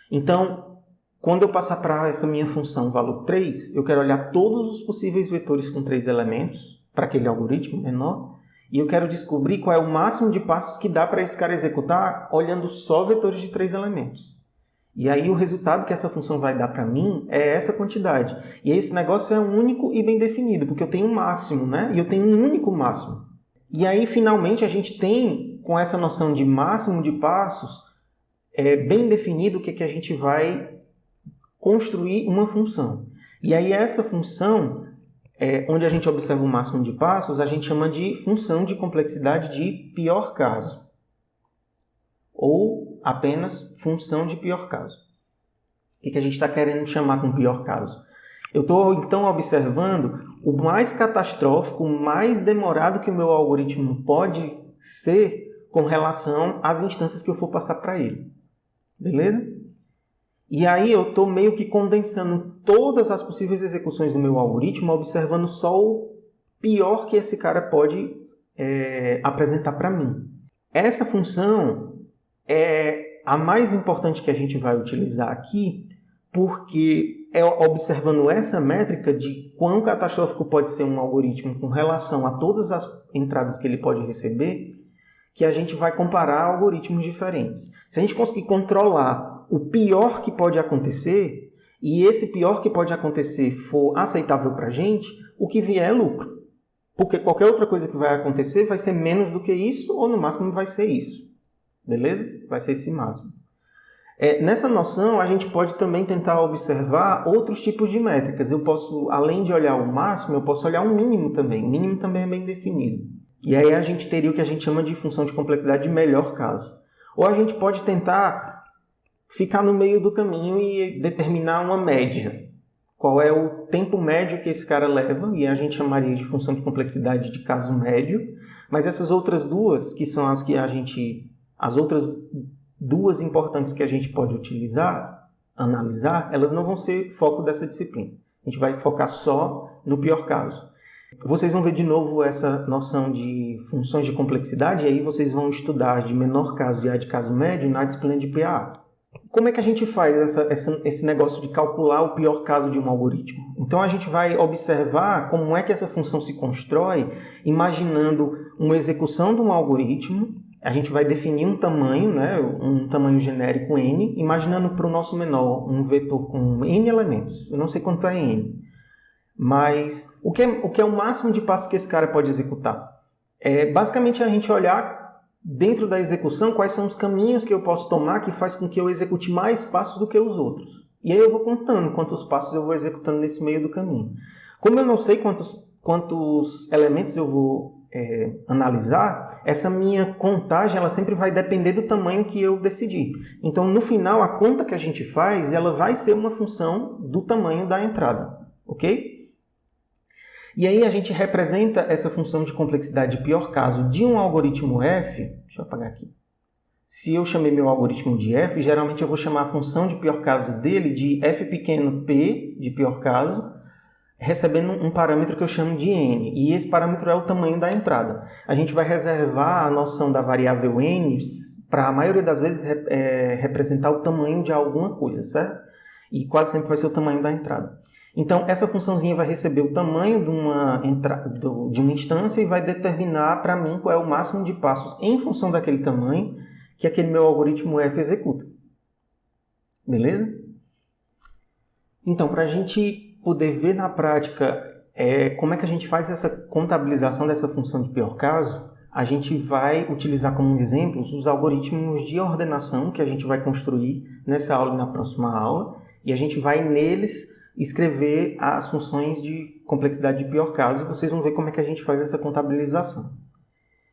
Então, quando eu passar para essa minha função valor 3, eu quero olhar todos os possíveis vetores com 3 elementos para aquele algoritmo menor, e eu quero descobrir qual é o máximo de passos que dá para esse cara executar olhando só vetores de 3 elementos. E aí o resultado que essa função vai dar para mim é essa quantidade. E esse negócio é único e bem definido, porque eu tenho um máximo, né? E eu tenho um único máximo. E aí, finalmente, a gente tem, com essa noção de máximo de passos, bem definido o que a gente vai construir uma função. E aí, essa função, onde a gente observa o máximo de passos, a gente chama de função de complexidade de pior caso. Ou apenas função de pior caso. O que a gente está querendo chamar com pior caso? Eu estou, então, observando o mais catastrófico, o mais demorado que o meu algoritmo pode ser com relação às instâncias que eu for passar para ele. Beleza? E aí eu estou meio que condensando todas as possíveis execuções do meu algoritmo, observando só o pior que esse cara pode apresentar para mim. Essa função é a mais importante que a gente vai utilizar aqui, porque observando essa métrica de quão catastrófico pode ser um algoritmo com relação a todas as entradas que ele pode receber, que a gente vai comparar algoritmos diferentes. Se a gente conseguir controlar o pior que pode acontecer, e esse pior que pode acontecer for aceitável para a gente, o que vier é lucro. Porque qualquer outra coisa que vai acontecer vai ser menos do que isso, ou no máximo vai ser isso. Beleza? Vai ser esse máximo. Nessa noção, a gente pode também tentar observar outros tipos de métricas. Eu posso, além de olhar o máximo, eu posso olhar o mínimo também. O mínimo também é bem definido. E aí a gente teria o que a gente chama de função de complexidade de melhor caso. Ou a gente pode tentar ficar no meio do caminho e determinar uma média. Qual é o tempo médio que esse cara leva, e a gente chamaria de função de complexidade de caso médio. Mas essas outras duas, que são as que as outras duas importantes que a gente pode analisar, elas não vão ser foco dessa disciplina. A gente vai focar só no pior caso. Vocês vão ver de novo essa noção de funções de complexidade, e aí vocês vão estudar de menor caso e a de caso médio na disciplina de PA. Como é que a gente faz esse negócio de calcular o pior caso de um algoritmo? Então a gente vai observar como é que essa função se constrói, imaginando uma execução de um algoritmo. A gente vai definir um tamanho, né, um tamanho genérico n, imaginando para o nosso menor um vetor com n elementos. Eu não sei quanto é n. Mas o que é o máximo de passos que esse cara pode executar? Basicamente a gente olhar dentro da execução quais são os caminhos que eu posso tomar que faz com que eu execute mais passos do que os outros. E aí eu vou contando quantos passos eu vou executando nesse meio do caminho. Como eu não sei quantos elementos eu vou analisar, essa minha contagem ela sempre vai depender do tamanho que eu decidir. Então, no final, a conta que a gente faz, ela vai ser uma função do tamanho da entrada, ok? E aí a gente representa essa função de complexidade de pior caso de um algoritmo f. Deixa eu apagar aqui. Se eu chamei meu algoritmo de f, geralmente eu vou chamar a função de pior caso dele de f pequeno p, de pior caso, recebendo um parâmetro que eu chamo de n, e esse parâmetro é o tamanho da entrada. A gente vai reservar a noção da variável n para a maioria das vezes representar o tamanho de alguma coisa, certo? E quase sempre vai ser o tamanho da entrada. Então, essa funçãozinha vai receber o tamanho de uma instância e vai determinar para mim qual é o máximo de passos em função daquele tamanho que aquele meu algoritmo F executa. Beleza? Então, para a gente poder ver na prática como é que a gente faz essa contabilização dessa função de pior caso, a gente vai utilizar como exemplos os algoritmos de ordenação que a gente vai construir nessa aula e na próxima aula, e a gente vai neles escrever as funções de complexidade de pior caso, e vocês vão ver como é que a gente faz essa contabilização.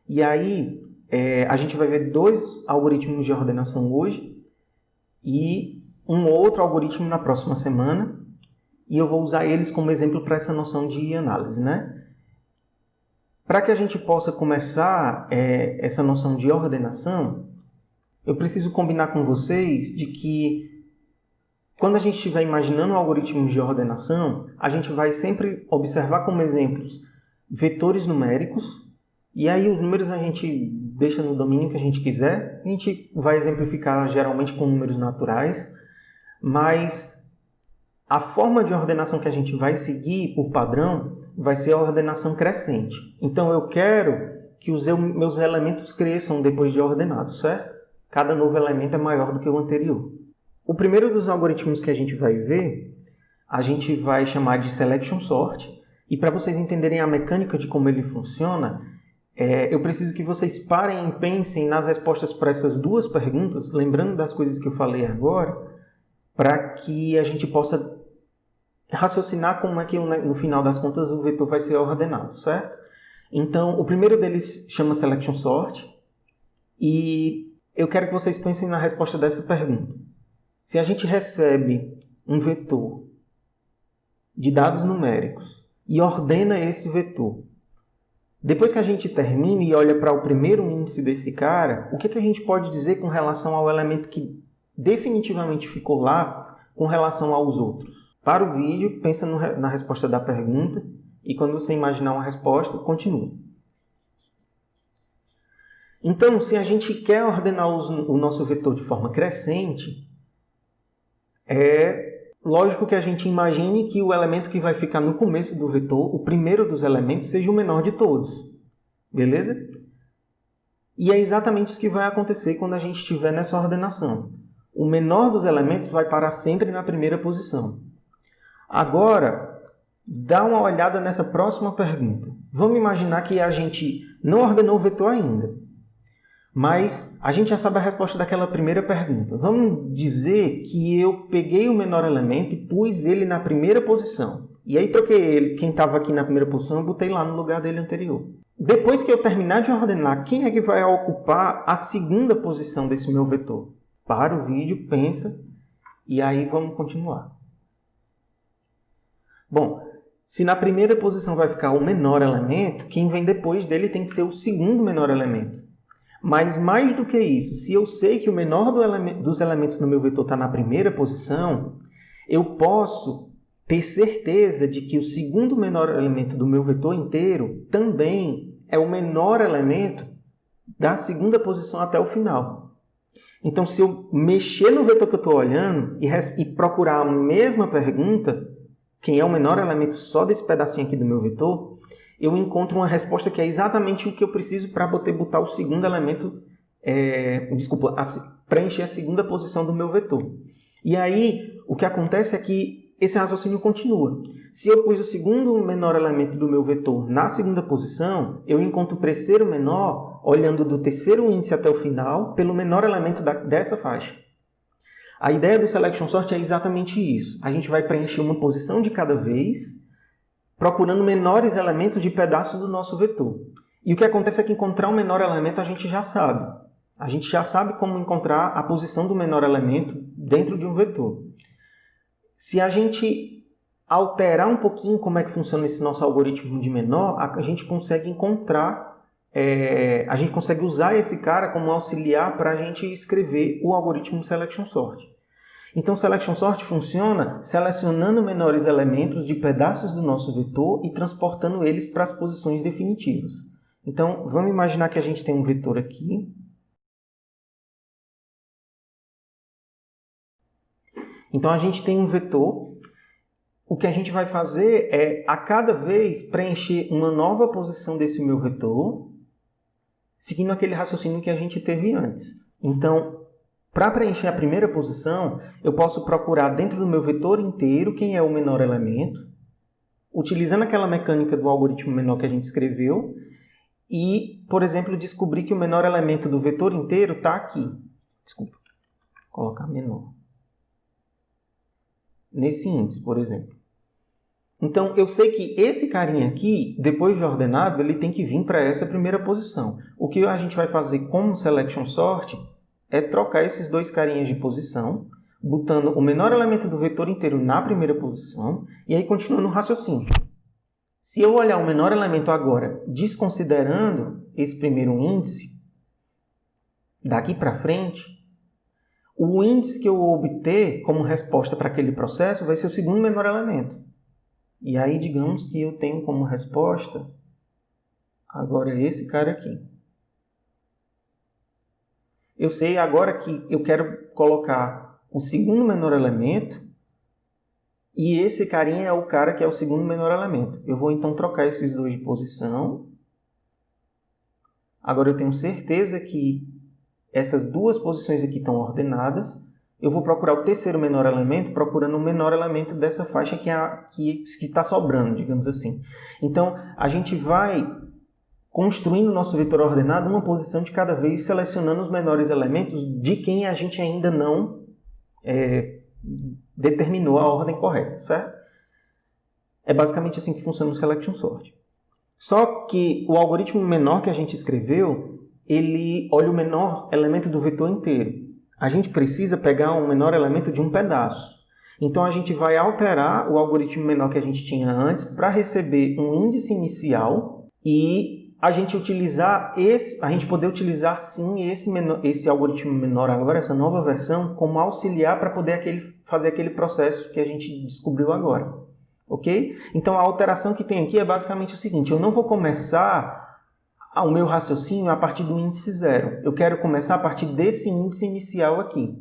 E aí, a gente vai ver 2 algoritmos de ordenação hoje e um outro algoritmo na próxima semana, e eu vou usar eles como exemplo para essa noção de análise, né? Para que a gente possa começar essa noção de ordenação, eu preciso combinar com vocês de que quando a gente estiver imaginando algoritmos de ordenação, a gente vai sempre observar como exemplos vetores numéricos, e aí os números a gente deixa no domínio que a gente quiser, a gente vai exemplificar geralmente com números naturais, mas a forma de ordenação que a gente vai seguir por padrão vai ser a ordenação crescente. Então eu quero que os meus elementos cresçam depois de ordenados, certo? Cada novo elemento é maior do que o anterior. O primeiro dos algoritmos que a gente vai ver, a gente vai chamar de Selection Sort. E para vocês entenderem a mecânica de como ele funciona, eu preciso que vocês parem e pensem nas respostas para essas 2 perguntas, lembrando das coisas que eu falei agora, para que a gente possa raciocinar como é que no final das contas o vetor vai ser ordenado, certo? Então, o primeiro deles chama Selection Sort, e eu quero que vocês pensem na resposta dessa pergunta. Se a gente recebe um vetor de dados numéricos e ordena esse vetor, depois que a gente termina e olha para o primeiro índice desse cara, o que a gente pode dizer com relação ao elemento que definitivamente ficou lá com relação aos outros? Para o vídeo, pensa na resposta da pergunta e quando você imaginar uma resposta, continua. Então, se a gente quer ordenar o nosso vetor de forma crescente, é lógico que a gente imagine que o elemento que vai ficar no começo do vetor, o primeiro dos elementos, seja o menor de todos. Beleza? E é exatamente isso que vai acontecer quando a gente estiver nessa ordenação. O menor dos elementos vai parar sempre na primeira posição. Agora, dá uma olhada nessa próxima pergunta. Vamos imaginar que a gente não ordenou o vetor ainda, mas a gente já sabe a resposta daquela primeira pergunta. Vamos dizer que eu peguei o menor elemento e pus ele na primeira posição. E aí troquei ele, quem estava aqui na primeira posição, eu botei lá no lugar dele anterior. Depois que eu terminar de ordenar, quem é que vai ocupar a segunda posição desse meu vetor? Para o vídeo, pensa, e aí vamos continuar. Bom, se na primeira posição vai ficar o menor elemento, quem vem depois dele tem que ser o segundo menor elemento. Mas mais do que isso, se eu sei que o menor dos elementos no meu vetor está na primeira posição, eu posso ter certeza de que o segundo menor elemento do meu vetor inteiro também é o menor elemento da segunda posição até o final. Então, se eu mexer no vetor que eu estou olhando e procurar a mesma pergunta, quem é o menor elemento só desse pedacinho aqui do meu vetor, eu encontro uma resposta que é exatamente o que eu preciso para poder botar o segundo elemento, preencher a segunda posição do meu vetor. E aí, o que acontece é que esse raciocínio continua. Se eu pus o segundo menor elemento do meu vetor na segunda posição, eu encontro o terceiro menor olhando do terceiro índice até o final pelo menor elemento dessa faixa. A ideia do Selection Sort é exatamente isso. A gente vai preencher uma posição de cada vez, procurando menores elementos de pedaços do nosso vetor. E o que acontece é que encontrar um menor elemento a gente já sabe. A gente já sabe como encontrar a posição do menor elemento dentro de um vetor. Se a gente alterar um pouquinho como é que funciona esse nosso algoritmo de menor, a gente consegue a gente consegue usar esse cara como auxiliar para a gente escrever o algoritmo Selection Sort. Então, Selection Sort funciona selecionando menores elementos de pedaços do nosso vetor e transportando eles para as posições definitivas. Então, vamos imaginar que a gente tem um vetor aqui. Então, a gente tem um vetor. O que a gente vai fazer é, a cada vez, preencher uma nova posição desse meu vetor, seguindo aquele raciocínio que a gente teve antes. Então, para preencher a primeira posição, eu posso procurar dentro do meu vetor inteiro quem é o menor elemento, utilizando aquela mecânica do algoritmo menor que a gente escreveu, e, por exemplo, descobrir que o menor elemento do vetor inteiro está aqui. Desculpa, vou colocar menor. Nesse índice, por exemplo. Então, eu sei que esse carinha aqui, depois de ordenado, ele tem que vir para essa primeira posição. O que a gente vai fazer como Selection Sort é trocar esses dois carinhas de posição, botando o menor elemento do vetor inteiro na primeira posição, e aí continuando o raciocínio. Se eu olhar o menor elemento agora, desconsiderando esse primeiro índice, daqui para frente, o índice que eu obter como resposta para aquele processo vai ser o segundo menor elemento. E aí, digamos que eu tenho como resposta agora esse cara aqui. Eu sei agora que eu quero colocar o segundo menor elemento e esse carinha é o cara que é o segundo menor elemento. Eu vou então trocar esses dois de posição. Agora eu tenho certeza que essas duas posições aqui estão ordenadas. Eu vou procurar o terceiro menor elemento, procurando o menor elemento dessa faixa que está sobrando, digamos assim. Então, a gente vai construindo o nosso vetor ordenado uma posição de cada vez, selecionando os menores elementos de quem a gente ainda não determinou a ordem correta, certo? É basicamente assim que funciona o Selection Sort. Só que o algoritmo menor que a gente escreveu, ele olha o menor elemento do vetor inteiro. A gente precisa pegar um menor elemento de um pedaço. Então, a gente vai alterar o algoritmo menor que a gente tinha antes para receber um índice inicial e a gente poder utilizar sim esse algoritmo menor agora, essa nova versão, como auxiliar para poder fazer aquele processo que a gente descobriu agora. Ok? Então, a alteração que tem aqui é basicamente o seguinte: eu não vou começar o meu raciocínio a partir do índice 0. Eu quero começar a partir desse índice inicial aqui.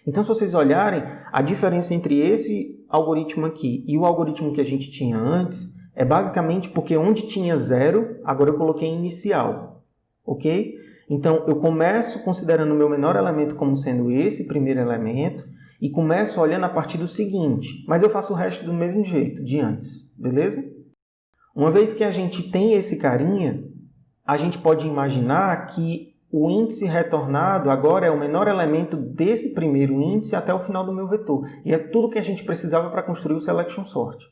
Então, se vocês olharem, a diferença entre esse algoritmo aqui e o algoritmo que a gente tinha antes é basicamente porque onde tinha 0, agora eu coloquei inicial. Ok? Então, eu começo considerando o meu menor elemento como sendo esse primeiro elemento e começo olhando a partir do seguinte, mas eu faço o resto do mesmo jeito, de antes. Beleza? Uma vez que a gente tem esse carinha, a gente pode imaginar que o índice retornado agora é o menor elemento desse primeiro índice até o final do meu vetor. E é tudo que a gente precisava para construir o Selection Sort.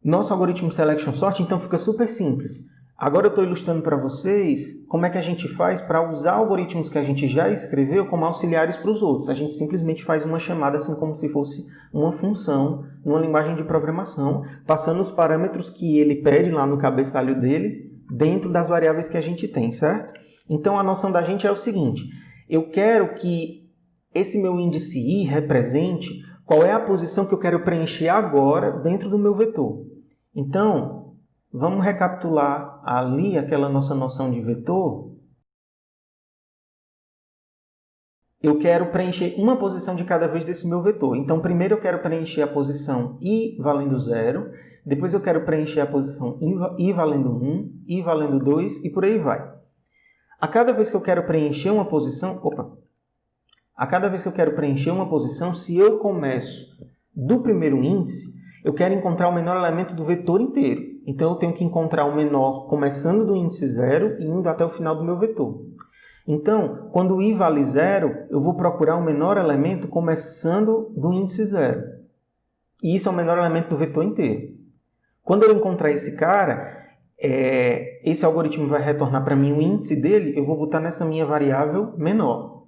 Nosso algoritmo Selection Sort, então, fica super simples. Agora eu estou ilustrando para vocês como é que a gente faz para usar algoritmos que a gente já escreveu como auxiliares para os outros. A gente simplesmente faz uma chamada assim como se fosse uma função numa linguagem de programação, passando os parâmetros que ele pede lá no cabeçalho dele, dentro das variáveis que a gente tem, certo? Então, a noção da gente é o seguinte: eu quero que esse meu índice i represente qual é a posição que eu quero preencher agora dentro do meu vetor. Então, vamos recapitular ali aquela nossa noção de vetor. Eu quero preencher uma posição de cada vez desse meu vetor. Então, primeiro eu quero preencher a posição i valendo 0, depois eu quero preencher a posição i valendo 1, i valendo 2 e por aí vai. A cada vez que eu quero preencher uma posição, se eu começo do primeiro índice, eu quero encontrar o menor elemento do vetor inteiro. Então, eu tenho que encontrar o menor começando do índice 0 e indo até o final do meu vetor. Então, quando o i vale 0, eu vou procurar o menor elemento começando do índice 0. E isso é o menor elemento do vetor inteiro. Quando eu encontrar esse cara, esse algoritmo vai retornar para mim o índice dele, eu vou botar nessa minha variável menor.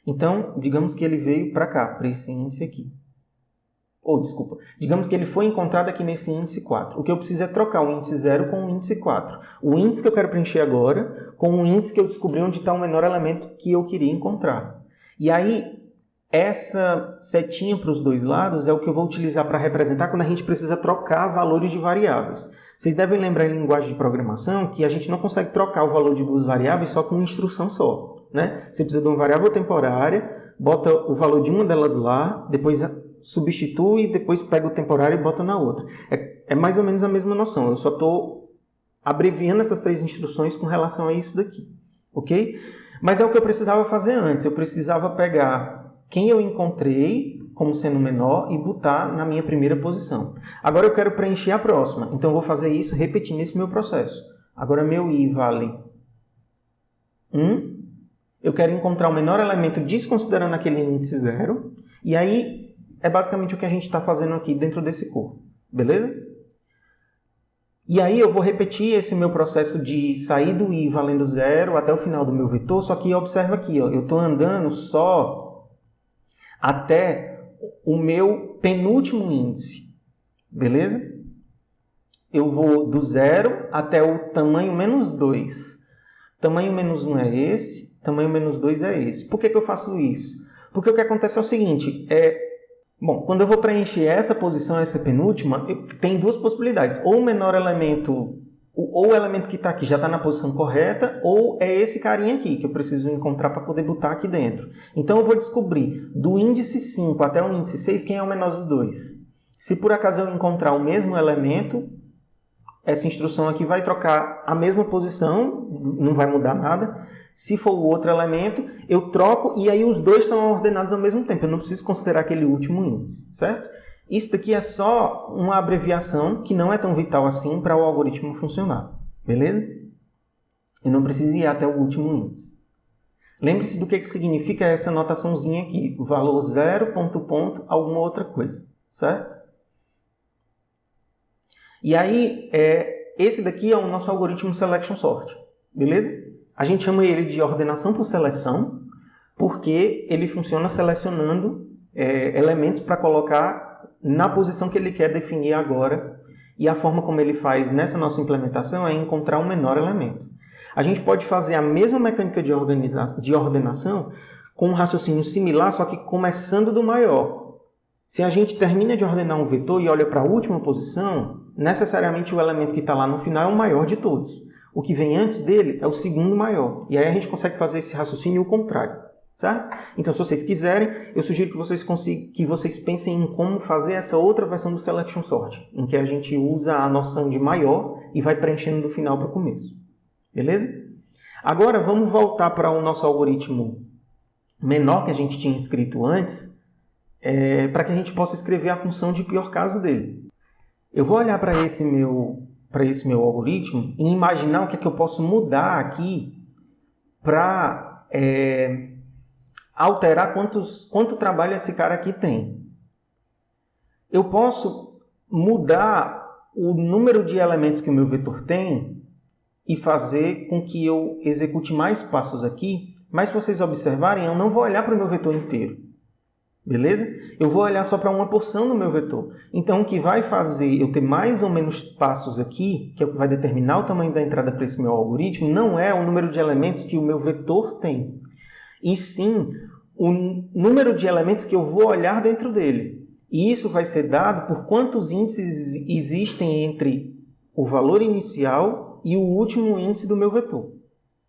Então, digamos que ele veio para cá, para esse índice aqui. Digamos que ele foi encontrado aqui nesse índice 4. O que eu preciso é trocar o índice 0 com o índice 4. O índice que eu quero preencher agora com o índice que eu descobri onde está o menor elemento que eu queria encontrar. E aí, essa setinha para os dois lados é o que eu vou utilizar para representar quando a gente precisa trocar valores de variáveis. Vocês devem lembrar em linguagem de programação que a gente não consegue trocar o valor de duas variáveis só com uma instrução só, né? Você precisa de uma variável temporária, bota o valor de uma delas lá, depois substitui, depois pega o temporário e bota na outra. É mais ou menos a mesma noção, eu só estou abreviando essas três instruções com relação a isso daqui, ok? Mas é o que eu precisava fazer antes, eu precisava pegar quem eu encontrei como sendo menor e botar na minha primeira posição. Agora eu quero preencher a próxima, então eu vou fazer isso repetindo esse meu processo. Agora meu i vale 1, eu quero encontrar o menor elemento desconsiderando aquele índice 0, e aí é basicamente o que a gente está fazendo aqui dentro desse corpo, beleza? E aí eu vou repetir esse meu processo de sair do i valendo 0 até o final do meu vetor, só que observa aqui, ó, eu estou andando só até o meu penúltimo índice, beleza? Eu vou do 0 até o tamanho menos 2. Tamanho menos 1 é esse, tamanho menos 2 é esse. Por que eu faço isso? Porque o que acontece é o seguinte, quando eu vou preencher essa posição, essa penúltima, tem duas possibilidades. Ou o menor elemento, ou o elemento que está aqui já está na posição correta, ou é esse carinha aqui que eu preciso encontrar para poder botar aqui dentro. Então eu vou descobrir do índice 5 até o índice 6 quem é o menor dos dois. Se por acaso eu encontrar o mesmo elemento, essa instrução aqui vai trocar a mesma posição, não vai mudar nada. Se for o outro elemento, eu troco e aí os dois estão ordenados ao mesmo tempo. Eu não preciso considerar aquele último índice, certo? Isso daqui é só uma abreviação que não é tão vital assim para o algoritmo funcionar, beleza? Eu não preciso ir até o último índice. Lembre-se do que significa essa notaçãozinha aqui, o valor 0, ponto, ponto, alguma outra coisa, certo? E aí, esse daqui é o nosso algoritmo Selection Sort, beleza? A gente chama ele de ordenação por seleção, porque ele funciona selecionando elementos para colocar na posição que ele quer definir agora. E a forma como ele faz nessa nossa implementação é encontrar o menor elemento. A gente pode fazer a mesma mecânica de ordenação com um raciocínio similar, só que começando do maior. Se a gente termina de ordenar um vetor e olha para a última posição, necessariamente o elemento que está lá no final é o maior de todos. O que vem antes dele é o segundo maior. E aí a gente consegue fazer esse raciocínio o contrário. Certo? Então, se vocês quiserem, eu sugiro que vocês pensem em como fazer essa outra versão do Selection Sort, em que a gente usa a noção de maior e vai preenchendo do final para o começo. Beleza? Agora, vamos voltar para o nosso algoritmo menor que a gente tinha escrito antes, para que a gente possa escrever a função de pior caso dele. Eu vou olhar para esse meu algoritmo e imaginar o que é que eu posso mudar aqui para alterar quanto trabalho esse cara aqui tem. Eu posso mudar o número de elementos que o meu vetor tem e fazer com que eu execute mais passos aqui, mas se vocês observarem, eu não vou olhar para o meu vetor inteiro. Beleza? Eu vou olhar só para uma porção do meu vetor. Então, o que vai fazer eu ter mais ou menos passos aqui, que é o que vai determinar o tamanho da entrada para esse meu algoritmo, não é o número de elementos que o meu vetor tem, e sim o número de elementos que eu vou olhar dentro dele. E isso vai ser dado por quantos índices existem entre o valor inicial e o último índice do meu vetor.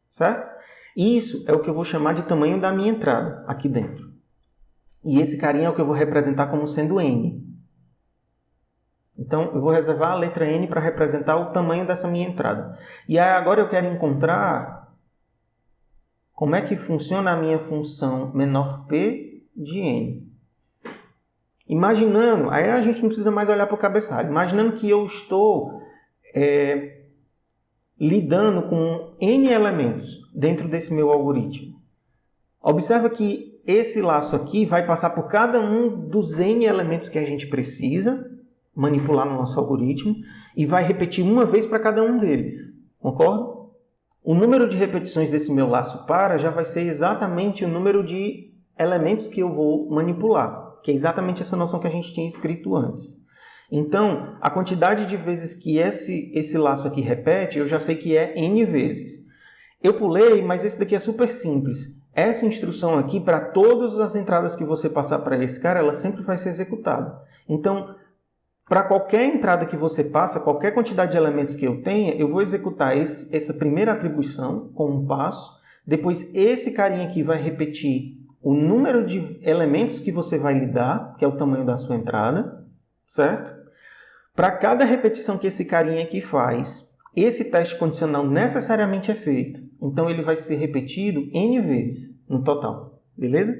Certo? Isso é o que eu vou chamar de tamanho da minha entrada aqui dentro. E esse carinha é o que eu vou representar como sendo n. Então, eu vou reservar a letra n para representar o tamanho dessa minha entrada. E aí, agora eu quero encontrar como é que funciona a minha função menor p de n. Imaginando, aí a gente não precisa mais olhar para o cabeçalho. Imaginando que eu estou lidando com n elementos dentro desse meu algoritmo. Observa que esse laço aqui vai passar por cada um dos n elementos que a gente precisa manipular no nosso algoritmo e vai repetir uma vez para cada um deles. Concorda? O número de repetições desse meu laço para já vai ser exatamente o número de elementos que eu vou manipular, que é exatamente essa noção que a gente tinha escrito antes. Então, a quantidade de vezes que esse laço aqui repete, eu já sei que é n vezes. Eu pulei, mas esse daqui é super simples. essa instrução aqui, para todas as entradas que você passar para esse cara, ela sempre vai ser executada. Então, para qualquer entrada que você passa, qualquer quantidade de elementos que eu tenha, eu vou executar essa primeira atribuição com um passo. Depois, esse carinha aqui vai repetir o número de elementos que você vai lidar, que é o tamanho da sua entrada, certo? Para cada repetição que esse carinha aqui faz, esse teste condicional necessariamente é feito. Então, ele vai ser repetido N vezes no total. Beleza?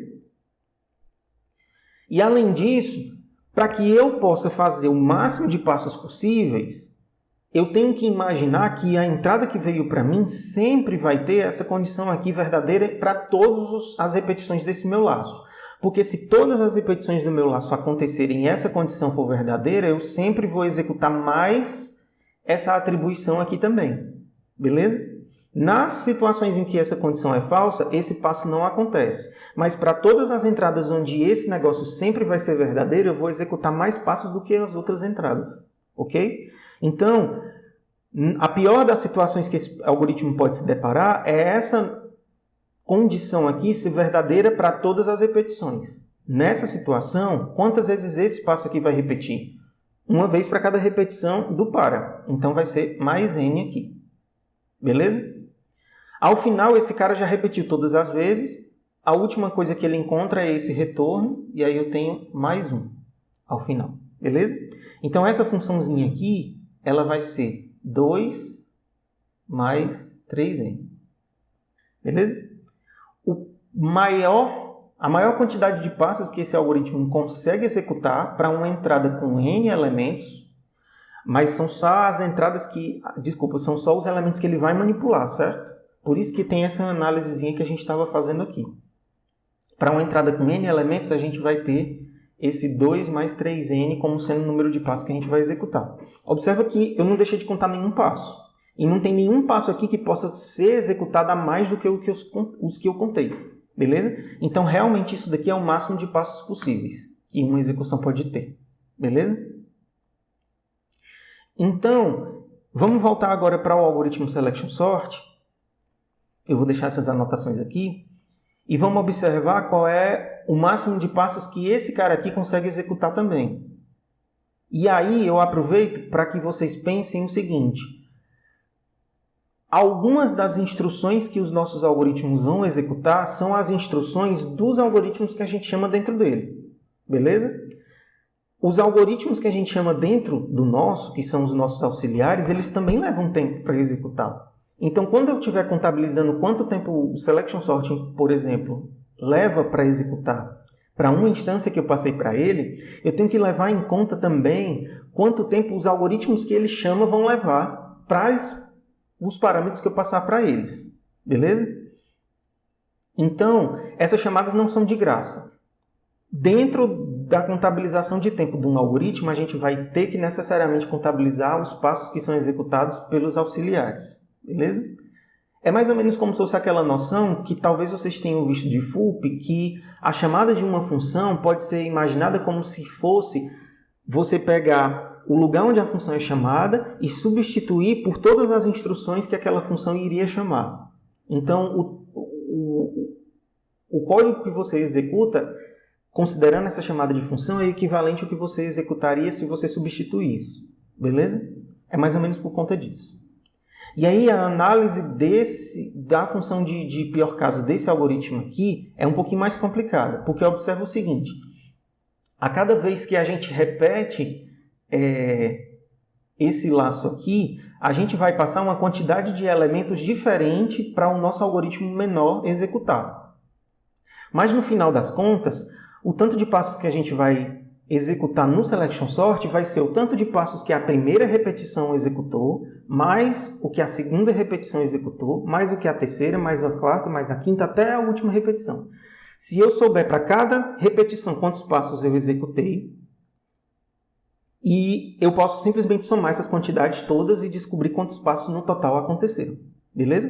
E, além disso, para que eu possa fazer o máximo de passos possíveis, eu tenho que imaginar que a entrada que veio para mim sempre vai ter essa condição aqui verdadeira para todas as repetições desse meu laço. Porque se todas as repetições do meu laço acontecerem e essa condição for verdadeira, eu sempre vou executar mais essa atribuição aqui também. Beleza? Nas situações em que essa condição é falsa, esse passo não acontece. Mas para todas as entradas onde esse negócio sempre vai ser verdadeiro, eu vou executar mais passos do que as outras entradas. Ok? Então, a pior das situações que esse algoritmo pode se deparar é essa condição aqui ser verdadeira para todas as repetições. Nessa situação, quantas vezes esse passo aqui vai repetir? Uma vez para cada repetição do para. Então, vai ser mais N aqui. Beleza? Ao final, esse cara já repetiu todas as vezes. A última coisa que ele encontra é esse retorno. E aí eu tenho mais um ao final. Beleza? Então, essa funçãozinha aqui, ela vai ser 2 mais 3n. Beleza? A maior quantidade de passos que esse algoritmo consegue executar para uma entrada com n elementos, mas são só as entradas que... Desculpa, são só os elementos que ele vai manipular, certo? Por isso que tem essa análisezinha que a gente estava fazendo aqui. Para uma entrada com n elementos, a gente vai ter esse 2 mais 3n como sendo o número de passos que a gente vai executar. Observa que eu não deixei de contar nenhum passo. E não tem nenhum passo aqui que possa ser executado a mais do que os que eu contei. Beleza? Então, realmente, isso daqui é o máximo de passos possíveis que uma execução pode ter. Beleza? Então, vamos voltar agora para o algoritmo Selection Sort. Eu vou deixar essas anotações aqui. E vamos observar qual é o máximo de passos que esse cara aqui consegue executar também. E aí eu aproveito para que vocês pensem o seguinte. Algumas das instruções que os nossos algoritmos vão executar são as instruções dos algoritmos que a gente chama dentro dele. Beleza? Os algoritmos que a gente chama dentro do nosso, que são os nossos auxiliares, eles também levam tempo para executar. Então, quando eu estiver contabilizando quanto tempo o Selection Sorting, por exemplo, leva para executar para uma instância que eu passei para ele, eu tenho que levar em conta também quanto tempo os algoritmos que ele chama vão levar para os parâmetros que eu passar para eles. Beleza? Então, essas chamadas não são de graça. Dentro da contabilização de tempo de um algoritmo, a gente vai ter que necessariamente contabilizar os passos que são executados pelos auxiliares. Beleza? É mais ou menos como se fosse aquela noção que talvez vocês tenham visto de FUP, que a chamada de uma função pode ser imaginada como se fosse você pegar o lugar onde a função é chamada e substituir por todas as instruções que aquela função iria chamar. Então, o código que você executa, considerando essa chamada de função, é equivalente ao que você executaria se você substituísse. Beleza? É mais ou menos por conta disso. E aí a análise da função de pior caso desse algoritmo aqui é um pouquinho mais complicada, porque observa o seguinte. A cada vez que a gente repete esse laço aqui, a gente vai passar uma quantidade de elementos diferente para o nosso algoritmo menor executar. Mas no final das contas, o tanto de passos que a gente vai executar no Selection Sort vai ser o tanto de passos que a primeira repetição executou, mais o que a segunda repetição executou, mais o que a terceira, mais a quarta, mais a quinta, até a última repetição. Se eu souber para cada repetição quantos passos eu executei, e eu posso simplesmente somar essas quantidades todas e descobrir quantos passos no total aconteceram. Beleza?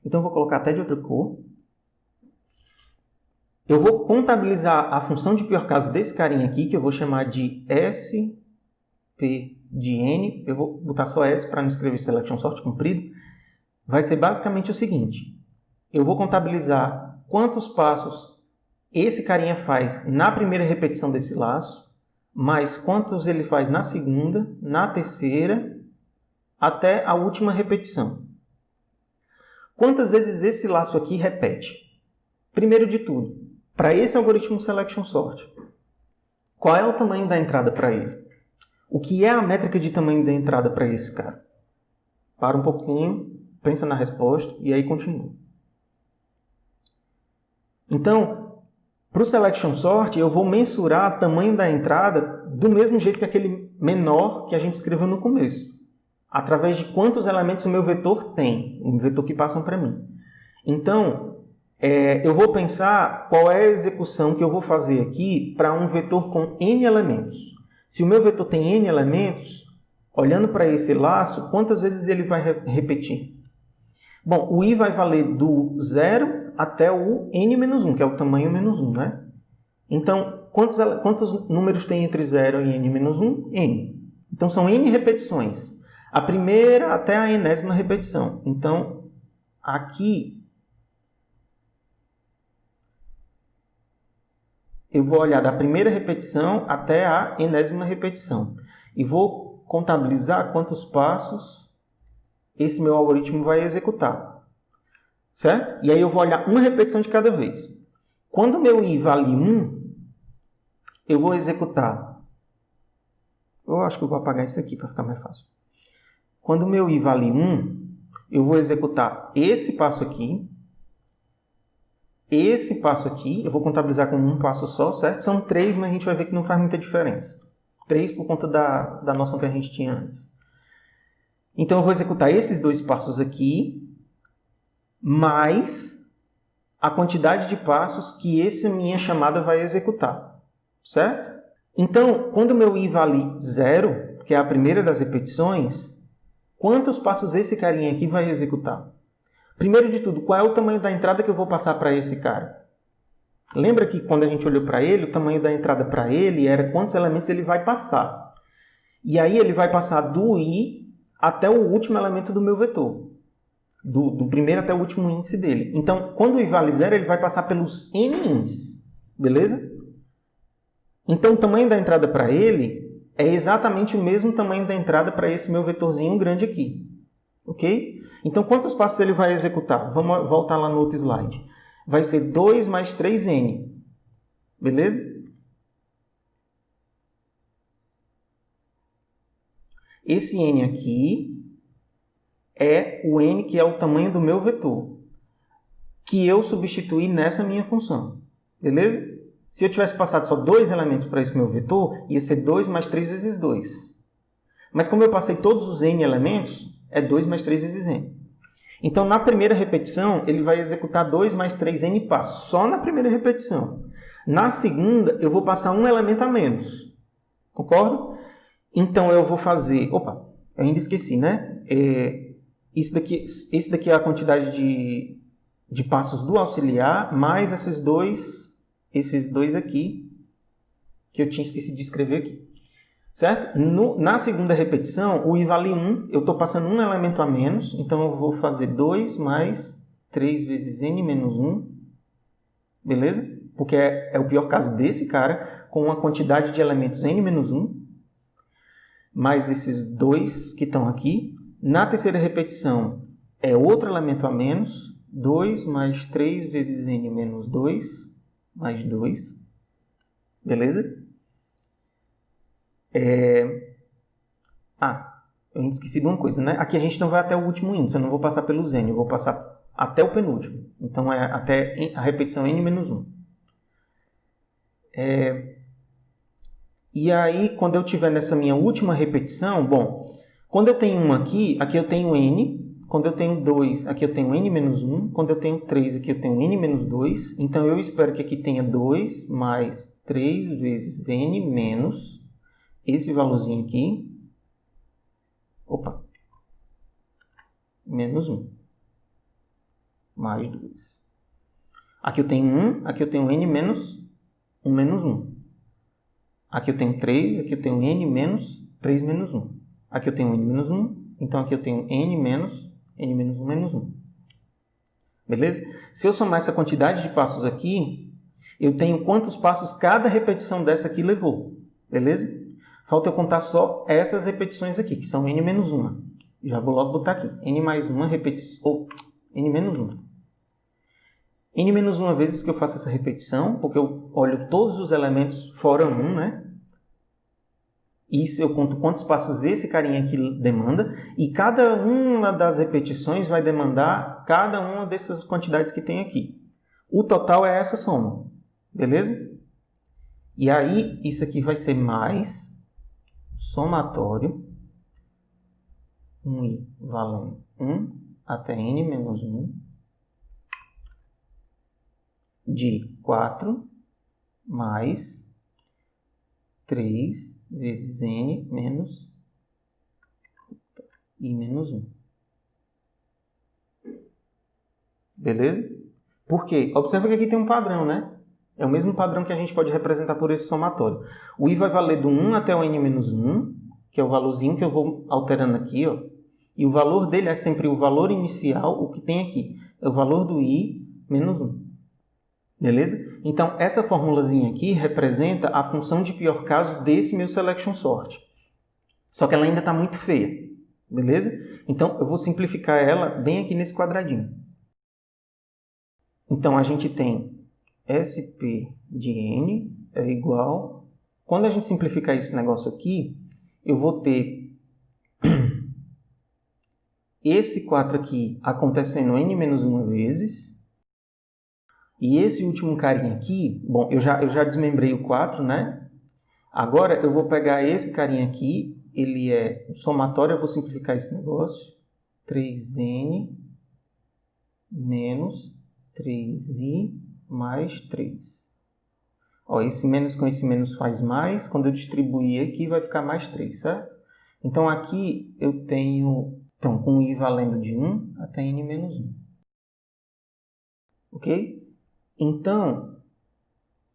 Então eu vou colocar até de outra cor. Eu vou contabilizar a função de pior caso desse carinha aqui, que eu vou chamar de SP de N. Eu vou botar só S para não escrever Selection Sort comprido. Vai ser basicamente o seguinte. Eu vou contabilizar quantos passos esse carinha faz na primeira repetição desse laço, mais quantos ele faz na segunda, na terceira, até a última repetição. Quantas vezes esse laço aqui repete? Primeiro de tudo, para esse algoritmo Selection Sort, qual é o tamanho da entrada para ele? O que é a métrica de tamanho da entrada para esse cara? Para um pouquinho, pensa na resposta e aí continua. Então, para o Selection Sort, eu vou mensurar o tamanho da entrada do mesmo jeito que aquele menor que a gente escreveu no começo. Através de quantos elementos o meu vetor tem, um vetor que passam para mim. Então, eu vou pensar qual é a execução que eu vou fazer aqui para um vetor com n elementos. Se o meu vetor tem n elementos, olhando para esse laço, quantas vezes ele vai repetir? Bom, o i vai valer do 0 até o n-1, que é o tamanho menos 1, né? Então, quantos números tem entre 0 e n-1? N. Então, são n repetições. A primeira até a enésima repetição. Então, aqui, eu vou olhar da primeira repetição até a enésima repetição. E vou contabilizar quantos passos esse meu algoritmo vai executar. Certo? E aí eu vou olhar uma repetição de cada vez. Quando o meu i vale 1, eu vou executar. Eu acho que eu vou apagar isso aqui para ficar mais fácil. Quando o meu i vale 1, eu vou executar esse passo aqui, eu vou contabilizar com um passo só, certo? São 3, mas a gente vai ver que não faz muita diferença. 3 por conta da noção que a gente tinha antes. Então, eu vou executar esses 2 passos aqui, mais a quantidade de passos que essa minha chamada vai executar, certo? Então, quando o meu i vale 0, que é a primeira das repetições, quantos passos esse carinha aqui vai executar? Primeiro de tudo, qual é o tamanho da entrada que eu vou passar para esse cara? Lembra que quando a gente olhou para ele, o tamanho da entrada para ele era quantos elementos ele vai passar. E aí ele vai passar do i até o último elemento do meu vetor. Do primeiro até o último índice dele. Então, quando o i vale 0, ele vai passar pelos n índices. Beleza? Então, o tamanho da entrada para ele é exatamente o mesmo tamanho da entrada para esse meu vetorzinho grande aqui. Ok? Então, quantos passos ele vai executar? Vamos voltar lá no outro slide. Vai ser 2 mais 3n. Beleza? Esse n aqui é o n que é o tamanho do meu vetor, que eu substituí nessa minha função. Beleza? Se eu tivesse passado só 2 elementos para esse meu vetor, ia ser 2 mais 3 vezes 2. Mas como eu passei todos os n elementos, é 2 mais 3 vezes n. Então, na primeira repetição, ele vai executar 2 mais 3n passos, só na primeira repetição. Na segunda, eu vou passar um elemento a menos. Concorda? Então, eu vou fazer... Opa, eu ainda esqueci, né? Esse daqui é a quantidade de passos do auxiliar, mais esses dois aqui, que eu tinha esquecido de escrever aqui. Certo? Na segunda repetição, o i vale 1, eu estou passando um elemento a menos, então eu vou fazer 2 mais 3 vezes n menos 1, beleza? Porque é o pior caso desse cara, com uma quantidade de elementos n menos 1, mais esses 2 que estão aqui. Na terceira repetição, é outro elemento a menos, 2 mais 3 vezes n menos 2, mais 2, beleza? Eu esqueci de uma coisa, né? Aqui a gente não vai até o último índice, eu não vou passar pelos n, eu vou passar até o penúltimo. Então, é até a repetição n menos 1. E aí, quando eu estiver nessa minha última repetição, bom, quando eu tenho 1 aqui eu tenho n, quando eu tenho 2, aqui eu tenho n menos 1, quando eu tenho 3, aqui eu tenho n menos 2, então eu espero que aqui tenha 2 mais 3 vezes n menos esse valorzinho aqui, menos 1, mais 2. Aqui eu tenho 1, aqui eu tenho n menos 1 menos 1. Aqui eu tenho 3, aqui eu tenho n menos 3 menos 1. Aqui eu tenho n menos 1, então aqui eu tenho n menos 1 menos 1. Beleza? Se eu somar essa quantidade de passos aqui, eu tenho quantos passos cada repetição dessa aqui levou. Beleza? Falta eu contar só essas repetições aqui, que são n menos 1. Já vou logo botar aqui. N mais 1 repetição, ou n menos 1. N menos 1 vezes que eu faço essa repetição, porque eu olho todos os elementos fora 1, né? Isso eu conto quantos passos esse carinha aqui demanda, e cada uma das repetições vai demandar cada uma dessas quantidades que tem aqui. O total é essa soma, beleza? E aí, isso aqui vai ser mais somatório, 1i valendo 1 até n menos 1, de 4 mais 3 vezes n menos i menos 1. Beleza? Por quê? Observa que aqui tem um padrão, né? É o mesmo padrão que a gente pode representar por esse somatório. O i vai valer do 1 até o n menos 1, que é o valorzinho que eu vou alterando aqui, ó. E o valor dele é sempre o valor inicial, o que tem aqui. É o valor do i menos 1. Beleza? Então, essa formulazinha aqui representa a função de pior caso desse meu selection sort. Só que ela ainda está muito feia. Beleza? Então, eu vou simplificar ela bem aqui nesse quadradinho. Então, a gente tem SP de n é igual... Quando a gente simplificar esse negócio aqui, eu vou ter esse 4 aqui acontecendo n menos 1 vezes. E esse último carinha aqui, bom, eu já desmembrei o 4, né? Agora eu vou pegar esse carinha aqui, ele é somatório, eu vou simplificar esse negócio. 3n menos 3i mais 3. Ó, esse menos com esse menos faz mais, quando eu distribuir aqui vai ficar mais 3, certo? Então aqui eu tenho, então, com i valendo de 1 até n menos 1. Ok? Então,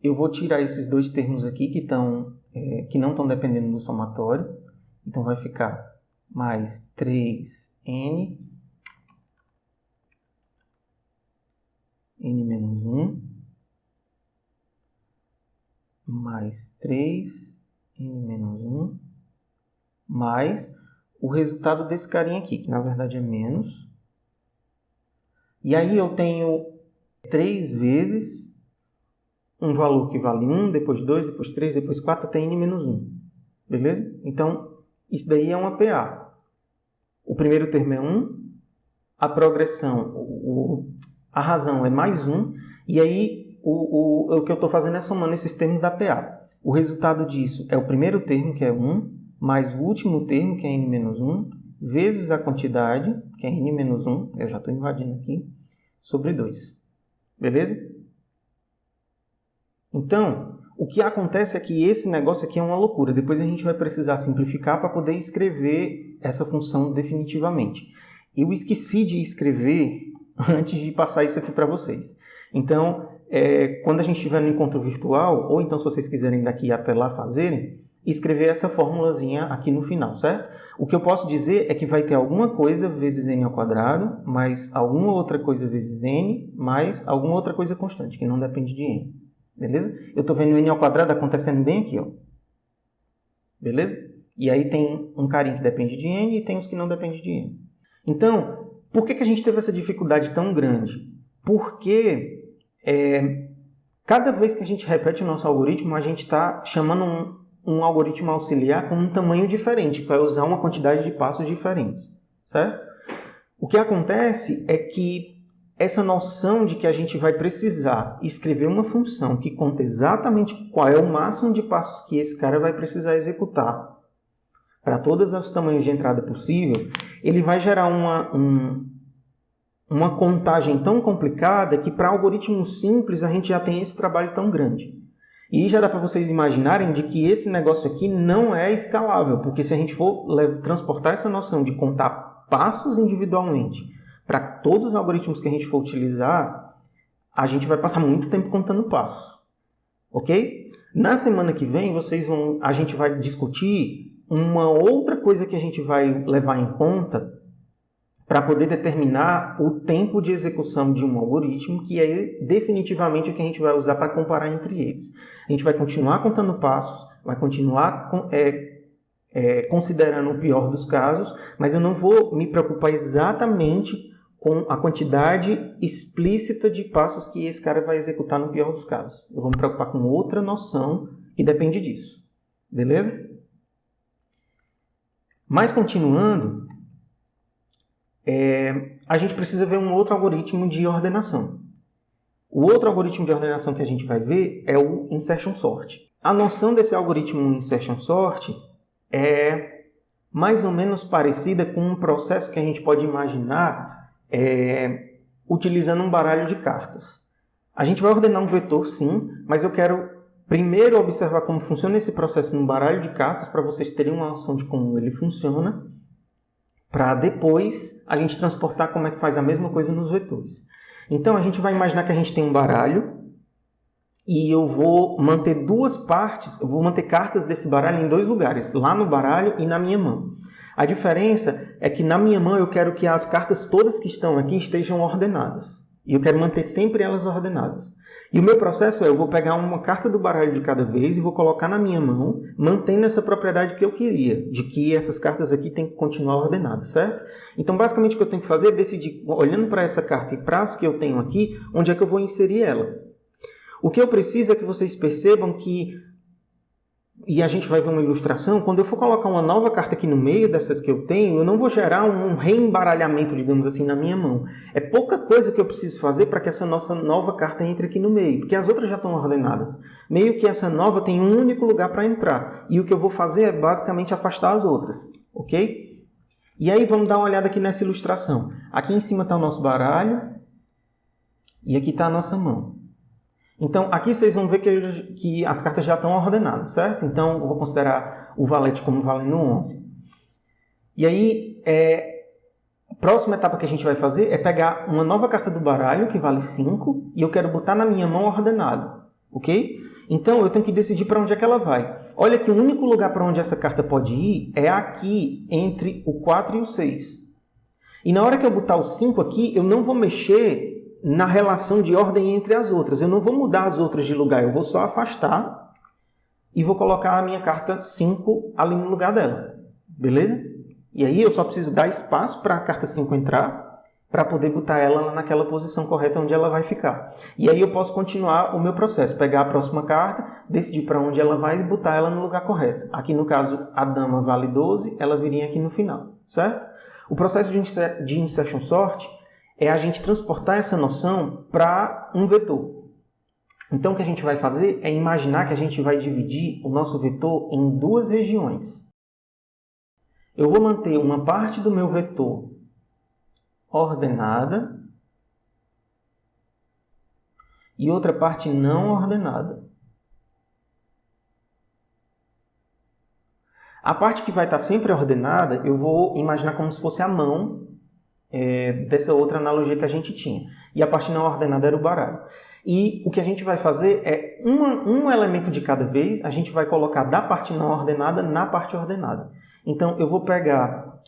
eu vou tirar esses dois termos aqui que não estão dependendo do somatório. Então, vai ficar mais 3n, n menos 1, mais 3, n menos 1, mais o resultado desse carinha aqui, que na verdade é menos. E aí eu tenho 3 vezes um valor que vale 1, depois 2, depois 3, depois 4, até n menos 1. Beleza? Então, isso daí é uma PA. O primeiro termo é 1, a progressão, a razão é mais 1, e aí o que eu estou fazendo é somando esses termos da PA. O resultado disso é o primeiro termo, que é 1, mais o último termo, que é n menos 1, vezes a quantidade, que é n menos 1, eu já estou invadindo aqui, sobre 2. Beleza? Então, o que acontece é que esse negócio aqui é uma loucura. Depois a gente vai precisar simplificar para poder escrever essa função definitivamente. Eu esqueci de escrever antes de passar isso aqui para vocês. Então, quando a gente estiver no encontro virtual, ou então se vocês quiserem daqui até lá fazerem, escrever essa formulazinha aqui no final, certo? O que eu posso dizer é que vai ter alguma coisa vezes n ao quadrado, mais alguma outra coisa vezes n, mais alguma outra coisa constante, que não depende de n. Beleza? Eu estou vendo n ao quadrado acontecendo bem aqui, ó. Beleza? E aí tem um carinha que depende de n e tem os que não dependem de n. Então, por que a gente teve essa dificuldade tão grande? Porque cada vez que a gente repete o nosso algoritmo, a gente está chamando um algoritmo auxiliar com um tamanho diferente, que vai usar uma quantidade de passos diferentes, certo? O que acontece é que essa noção de que a gente vai precisar escrever uma função que conta exatamente qual é o máximo de passos que esse cara vai precisar executar para todos os tamanhos de entrada possível, ele vai gerar uma contagem tão complicada que para algoritmos simples a gente já tem esse trabalho tão grande. E já dá para vocês imaginarem de que esse negócio aqui não é escalável, porque se a gente for transportar essa noção de contar passos individualmente para todos os algoritmos que a gente for utilizar, a gente vai passar muito tempo contando passos. Ok? Na semana que vem, a gente vai discutir uma outra coisa que a gente vai levar em conta para poder determinar o tempo de execução de um algoritmo, que é definitivamente o que a gente vai usar para comparar entre eles. A gente vai continuar contando passos, vai continuar considerando o pior dos casos, mas eu não vou me preocupar exatamente com a quantidade explícita de passos que esse cara vai executar no pior dos casos. Eu vou me preocupar com outra noção que depende disso. Beleza? Mas continuando, a gente precisa ver um outro algoritmo de ordenação. O outro algoritmo de ordenação que a gente vai ver é o insertion sort. A noção desse algoritmo insertion sort é mais ou menos parecida com um processo que a gente pode imaginar utilizando um baralho de cartas. A gente vai ordenar um vetor, sim, mas eu quero primeiro observar como funciona esse processo no baralho de cartas para vocês terem uma noção de como ele funciona, para depois a gente transportar como é que faz a mesma coisa nos vetores. Então, a gente vai imaginar que a gente tem um baralho e eu vou manter duas partes, eu vou manter cartas desse baralho em dois lugares, lá no baralho e na minha mão. A diferença é que na minha mão eu quero que as cartas todas que estão aqui estejam ordenadas. E eu quero manter sempre elas ordenadas. E o meu processo eu vou pegar uma carta do baralho de cada vez e vou colocar na minha mão, mantendo essa propriedade que eu queria, de que essas cartas aqui têm que continuar ordenadas, certo? Então, basicamente, o que eu tenho que fazer é decidir, olhando para essa carta e para as que eu tenho aqui, onde é que eu vou inserir ela. O que eu preciso é que vocês percebam que, e a gente vai ver uma ilustração, quando eu for colocar uma nova carta aqui no meio dessas que eu tenho, eu não vou gerar um reembaralhamento, digamos assim, na minha mão. É pouca coisa que eu preciso fazer para que essa nossa nova carta entre aqui no meio, porque as outras já estão ordenadas. Meio que essa nova tem um único lugar para entrar, e o que eu vou fazer é basicamente afastar as outras, ok? E aí vamos dar uma olhada aqui nessa ilustração. Aqui em cima está o nosso baralho, e aqui está a nossa mão. Então, aqui vocês vão ver que as cartas já estão ordenadas, certo? Então, eu vou considerar o valete como valendo 11. E aí, a próxima etapa que a gente vai fazer é pegar uma nova carta do baralho, que vale 5, e eu quero botar na minha mão ordenado, ok? Então, eu tenho que decidir para onde é que ela vai. Olha que o único lugar para onde essa carta pode ir é aqui, entre o 4 e o 6. E na hora que eu botar o 5 aqui, eu não vou mexer na relação de ordem entre as outras. Eu não vou mudar as outras de lugar, eu vou só afastar e vou colocar a minha carta 5 ali no lugar dela. Beleza? E aí eu só preciso dar espaço para a carta 5 entrar para poder botar ela lá naquela posição correta onde ela vai ficar. E aí eu posso continuar o meu processo, pegar a próxima carta, decidir para onde ela vai e botar ela no lugar correto. Aqui no caso a dama vale 12, ela viria aqui no final, certo? O processo de insertion sort é a gente transportar essa noção para um vetor. Então, o que a gente vai fazer é imaginar que a gente vai dividir o nosso vetor em duas regiões. Eu vou manter uma parte do meu vetor ordenada e outra parte não ordenada. A parte que vai estar sempre ordenada, eu vou imaginar como se fosse a mão dessa outra analogia que a gente tinha. E a parte não ordenada era o baralho. E o que a gente vai fazer é um elemento de cada vez, a gente vai colocar da parte não ordenada na parte ordenada. Então, eu vou pegar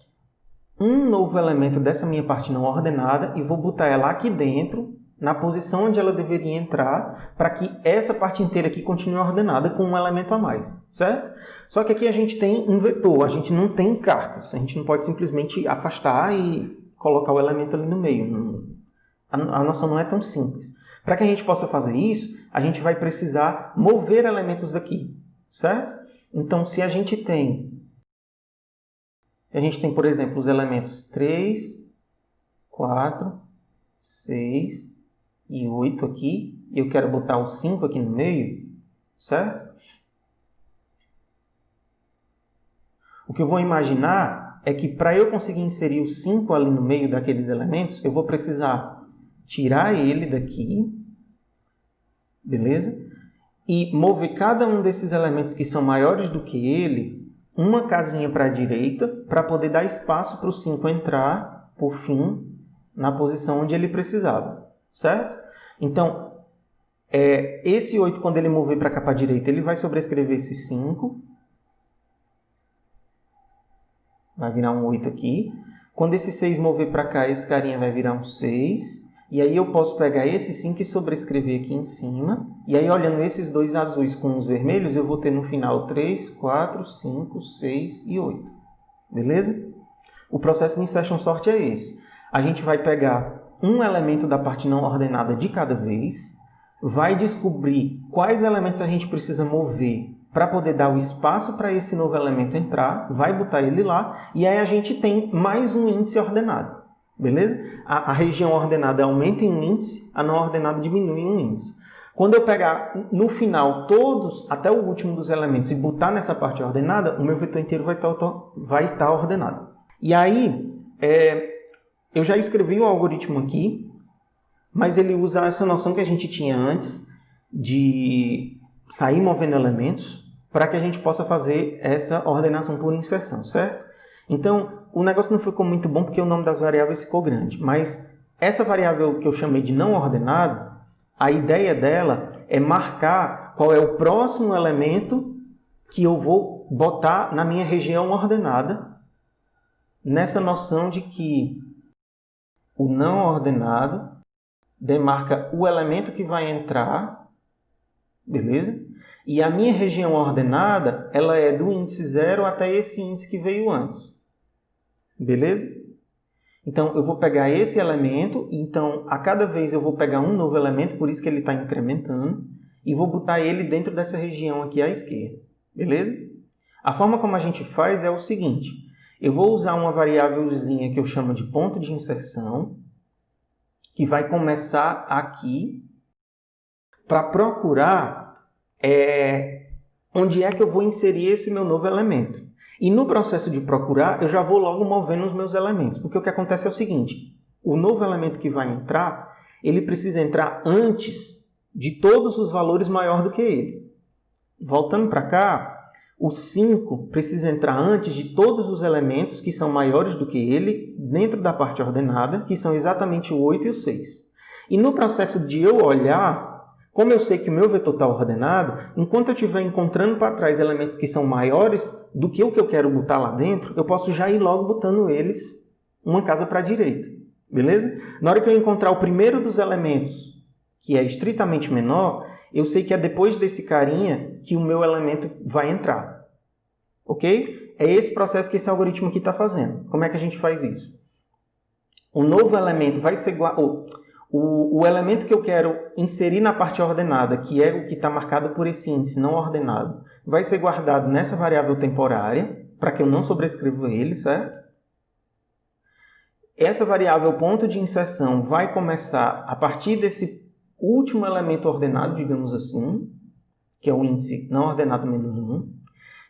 um novo elemento dessa minha parte não ordenada e vou botar ela aqui dentro, na posição onde ela deveria entrar, para que essa parte inteira aqui continue ordenada com um elemento a mais, certo? Só que aqui a gente tem um vetor, a gente não tem cartas, a gente não pode simplesmente afastar e colocar o elemento ali no meio. A noção não é tão simples. Para que a gente possa fazer isso, a gente vai precisar mover elementos daqui, certo? Então, se a gente tem, por exemplo, os elementos 3, 4, 6 e 8 aqui, e eu quero botar o 5 aqui no meio, certo? O que eu vou imaginar é que para eu conseguir inserir o 5 ali no meio daqueles elementos, eu vou precisar tirar ele daqui, beleza? E mover cada um desses elementos que são maiores do que ele, uma casinha para a direita, para poder dar espaço para o 5 entrar, por fim, na posição onde ele precisava, certo? Então, esse 8, quando ele mover para cá para a direita, ele vai sobrescrever esse 5, vai virar um 8 aqui. Quando esse 6 mover para cá, esse carinha vai virar um 6. E aí eu posso pegar esse 5 e sobrescrever aqui em cima. E aí, olhando esses dois azuis com os vermelhos, eu vou ter no final 3, 4, 5, 6 e 8. Beleza? O processo de insertion sort é esse. A gente vai pegar um elemento da parte não ordenada de cada vez, vai descobrir quais elementos a gente precisa mover para poder dar o espaço para esse novo elemento entrar, vai botar ele lá, e aí a gente tem mais um índice ordenado. Beleza? A região ordenada aumenta em um índice, a não ordenada diminui em um índice. Quando eu pegar no final todos, até o último dos elementos, e botar nessa parte ordenada, o meu vetor inteiro vai estar ordenado. E aí, eu já escrevi o algoritmo aqui, mas ele usa essa noção que a gente tinha antes, de sair movendo elementos, para que a gente possa fazer essa ordenação por inserção, certo? Então, o negócio não ficou muito bom porque o nome das variáveis ficou grande, mas essa variável que eu chamei de não ordenado, a ideia dela é marcar qual é o próximo elemento que eu vou botar na minha região ordenada, nessa noção de que o não ordenado demarca o elemento que vai entrar, beleza? E a minha região ordenada, ela é do índice 0 até esse índice que veio antes. Beleza? Então, eu vou pegar esse elemento, então, a cada vez eu vou pegar um novo elemento, por isso que ele está incrementando, e vou botar ele dentro dessa região aqui à esquerda. Beleza? A forma como a gente faz é o seguinte, eu vou usar uma variávelzinha que eu chamo de ponto de inserção, que vai começar aqui, para procurar onde é que eu vou inserir esse meu novo elemento. E no processo de procurar, eu já vou logo movendo os meus elementos. Porque o que acontece é o seguinte, o novo elemento que vai entrar, ele precisa entrar antes de todos os valores maior do que ele. Voltando para cá, o 5 precisa entrar antes de todos os elementos que são maiores do que ele, dentro da parte ordenada, que são exatamente o 8 e o 6. E no processo de eu olhar, como eu sei que o meu vetor está ordenado, enquanto eu estiver encontrando para trás elementos que são maiores do que o que eu quero botar lá dentro, eu posso já ir logo botando eles uma casa para a direita. Beleza? Na hora que eu encontrar o primeiro dos elementos, que é estritamente menor, eu sei que é depois desse carinha que o meu elemento vai entrar. Ok? É esse processo que esse algoritmo aqui está fazendo. Como é que a gente faz isso? O novo elemento vai ser igual... O elemento que eu quero inserir na parte ordenada, que é o que está marcado por esse índice não ordenado, vai ser guardado nessa variável temporária, para que eu não sobrescreva ele, certo? Essa variável ponto de inserção vai começar a partir desse último elemento ordenado, digamos assim, que é o índice não ordenado menos 1.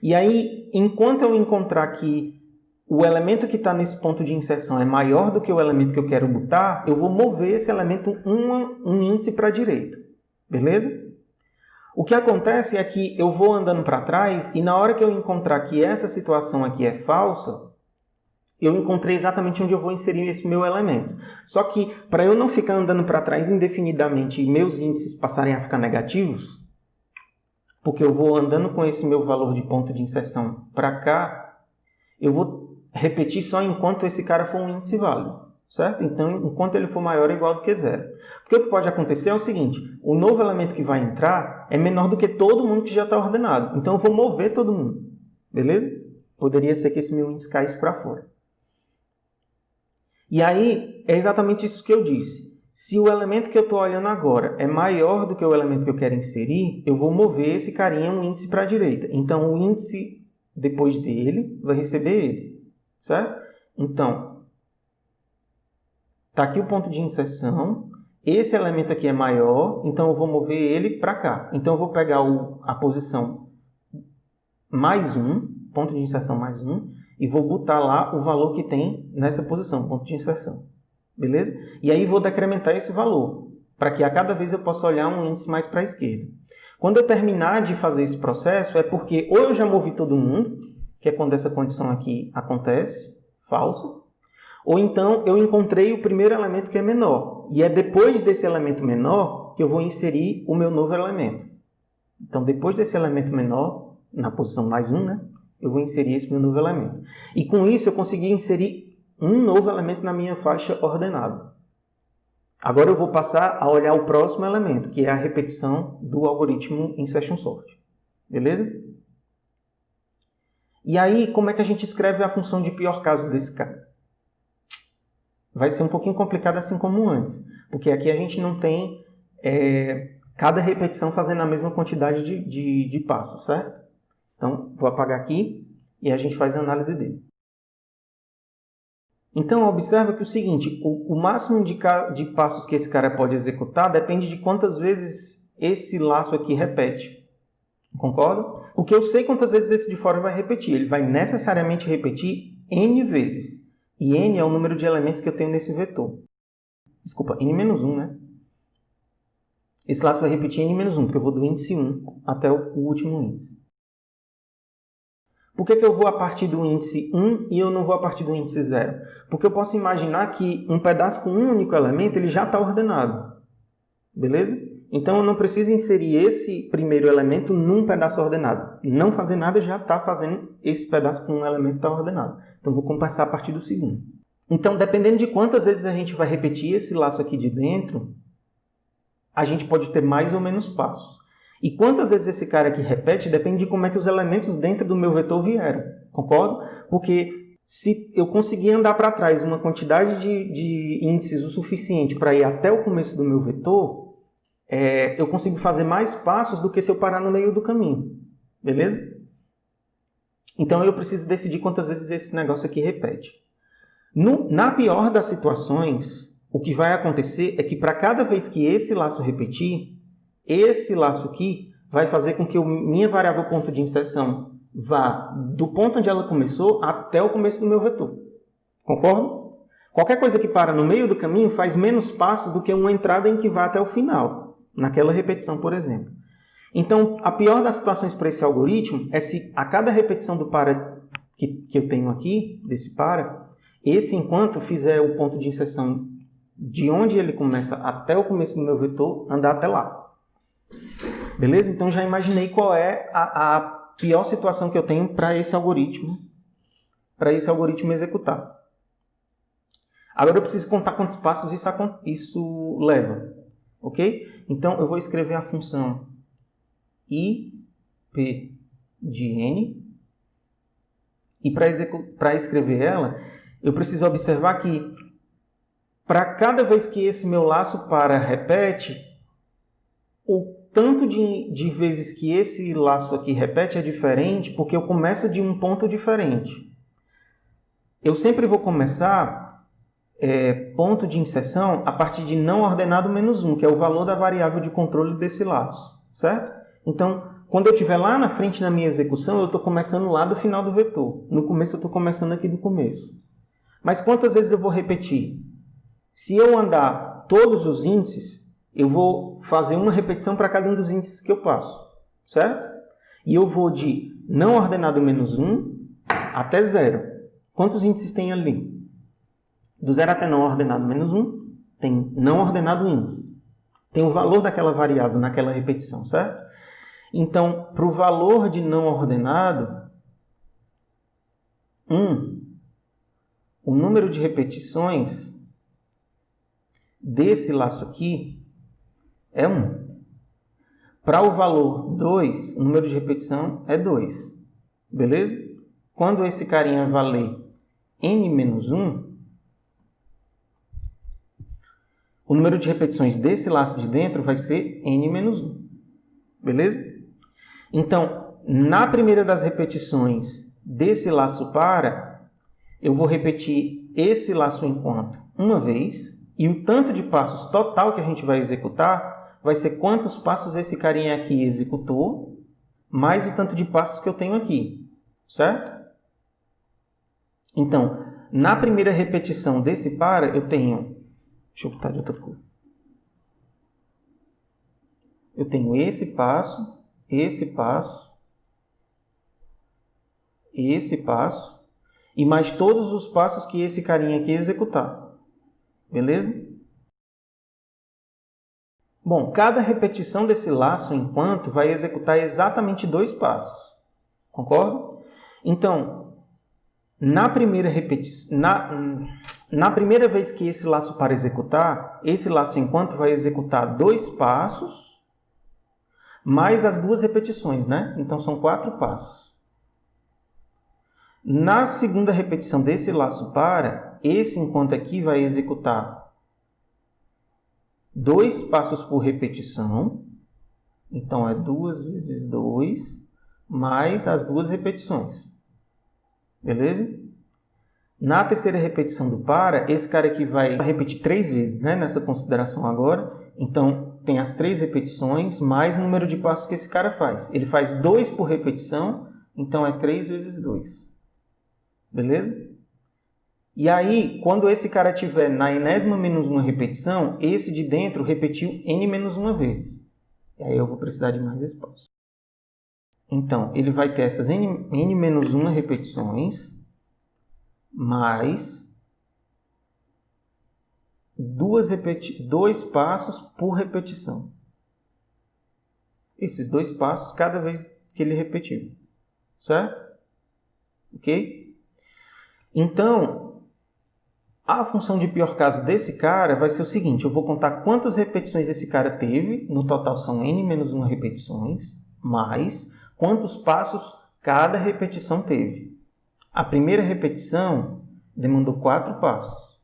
E aí, enquanto eu encontrar que o elemento que está nesse ponto de inserção é maior do que o elemento que eu quero botar, eu vou mover esse elemento um índice para a direita. Beleza? O que acontece é que eu vou andando para trás e na hora que eu encontrar que essa situação aqui é falsa, eu encontrei exatamente onde eu vou inserir esse meu elemento. Só que, para eu não ficar andando para trás indefinidamente e meus índices passarem a ficar negativos, porque eu vou andando com esse meu valor de ponto de inserção para cá, eu vou repetir só enquanto esse cara for um índice válido, certo? Então, enquanto ele for maior ou igual do que 0. Porque o que pode acontecer é o seguinte, o novo elemento que vai entrar é menor do que todo mundo que já está ordenado. Então, eu vou mover todo mundo, beleza? Poderia ser que esse meu índice caísse para fora. E aí, é exatamente isso que eu disse. Se o elemento que eu estou olhando agora é maior do que o elemento que eu quero inserir, eu vou mover esse carinha um índice para a direita. Então, o índice depois dele vai receber ele. Certo? Então, está aqui o ponto de inserção. Esse elemento aqui é maior, então eu vou mover ele para cá. Então, eu vou pegar a posição mais 1, ponto de inserção mais 1, e vou botar lá o valor que tem nessa posição, ponto de inserção. Beleza? E aí vou decrementar esse valor, para que a cada vez eu possa olhar um índice mais para a esquerda. Quando eu terminar de fazer esse processo, é porque ou eu já movi todo mundo, que é quando essa condição aqui acontece, falsa, ou então eu encontrei o primeiro elemento que é menor, e é depois desse elemento menor que eu vou inserir o meu novo elemento. Então, depois desse elemento menor, na posição mais 1, né, eu vou inserir esse meu novo elemento. E com isso eu consegui inserir um novo elemento na minha faixa ordenada. Agora eu vou passar a olhar o próximo elemento, que é a repetição do algoritmo Insertion Sort. Beleza? E aí, como é que a gente escreve a função de pior caso desse cara? Vai ser um pouquinho complicado assim como antes, porque aqui a gente não tem cada repetição fazendo a mesma quantidade de passos, certo? Então, vou apagar aqui e a gente faz a análise dele. Então, observa que o seguinte, o máximo de passos que esse cara pode executar depende de quantas vezes esse laço aqui repete. Concorda? Porque eu sei quantas vezes esse de fora vai repetir. Ele vai necessariamente repetir N vezes. E N é o número de elementos que eu tenho nesse vetor. Desculpa, N-1, né? Esse laço vai repetir N-1, porque eu vou do índice 1 até o último índice. Por que eu vou a partir do índice 1 e eu não vou a partir do índice 0? Porque eu posso imaginar que um pedaço com um único elemento ele já está ordenado. Beleza? Então eu não preciso inserir esse primeiro elemento num pedaço ordenado. Não fazer nada já está fazendo esse pedaço com um elemento que está ordenado. Então eu vou compensar a partir do segundo. Então, dependendo de quantas vezes a gente vai repetir esse laço aqui de dentro, a gente pode ter mais ou menos passos. E quantas vezes esse cara aqui repete depende de como é que os elementos dentro do meu vetor vieram. Concorda? Porque se eu conseguir andar para trás uma quantidade de índices o suficiente para ir até o começo do meu vetor, eu consigo fazer mais passos do que se eu parar no meio do caminho. Beleza? Então eu preciso decidir quantas vezes esse negócio aqui repete. Na pior das situações, o que vai acontecer é que para cada vez que esse laço repetir, esse laço aqui vai fazer com que minha variável ponto de inserção vá do ponto onde ela começou até o começo do meu vetor. Concorda? Qualquer coisa que para no meio do caminho faz menos passos do que uma entrada em que vá até o final, naquela repetição, por exemplo. Então, a pior das situações para esse algoritmo é se a cada repetição do para que eu tenho aqui, desse para, esse enquanto fizer o ponto de inserção de onde ele começa até o começo do meu vetor, andar até lá. Beleza? Então já imaginei qual é a pior situação que eu tenho para esse algoritmo executar. Agora eu preciso contar quantos passos isso leva. Ok? Então eu vou escrever a função IP de n. E para escrever ela, eu preciso observar que para cada vez que esse meu laço para repete, o tanto de vezes que esse laço aqui repete é diferente, porque eu começo de um ponto diferente. Eu sempre vou começar ponto de inserção a partir de não ordenado menos 1, que é o valor da variável de controle desse laço. Certo? Então, quando eu estiver lá na frente na minha execução, eu estou começando lá do final do vetor. No começo eu estou começando aqui do começo. Mas quantas vezes eu vou repetir? Se eu andar todos os índices, eu vou fazer uma repetição para cada um dos índices que eu passo, certo? E eu vou de não ordenado menos 1 até 0. Quantos índices tem ali? Do 0 até não ordenado menos 1, tem não ordenado índices. Tem o valor daquela variável naquela repetição, certo? Então, para o valor de não ordenado, 1, o número de repetições desse laço aqui é 1. Para o valor 2, o número de repetição é 2. Beleza? Quando esse carinha valer n-1, o número de repetições desse laço de dentro vai ser n-1. Beleza? Então, na primeira das repetições desse laço para, eu vou repetir esse laço enquanto uma vez, e o tanto de passos total que a gente vai executar vai ser quantos passos esse carinha aqui executou, mais o tanto de passos que eu tenho aqui, certo? Então, na primeira repetição desse para, eu tenho... Deixa eu botar de outra cor. Eu tenho esse passo, esse passo, esse passo, e mais todos os passos que esse carinha aqui executar. Beleza? Bom, cada repetição desse laço enquanto vai executar exatamente 2 passos. Concorda? Então, Na primeira vez que esse laço para executar, esse laço enquanto vai executar 2 passos, mais as 2 repetições, né? Então são 4 passos. Na segunda repetição desse laço para, esse enquanto aqui vai executar 2 passos por repetição. Então é 2 vezes 2, mais as 2 repetições. Beleza? Na terceira repetição do para, esse cara aqui vai repetir 3 vezes, né? Nessa consideração agora. Então, tem as 3 repetições, mais o número de passos que esse cara faz. Ele faz 2 por repetição, então é 3 vezes 2. Beleza? E aí, quando esse cara estiver na enésima menos 1 repetição, esse de dentro repetiu n menos 1 vezes. E aí eu vou precisar de mais espaço. Então, ele vai ter essas n menos 1 repetições, mais 2 passos por repetição. Esses 2 passos cada vez que ele repetiu. Certo? Ok? Então, a função de pior caso desse cara vai ser o seguinte. Eu vou contar quantas repetições esse cara teve. No total são n menos 1 repetições, mais quantos passos cada repetição teve. A primeira repetição demandou 4 passos.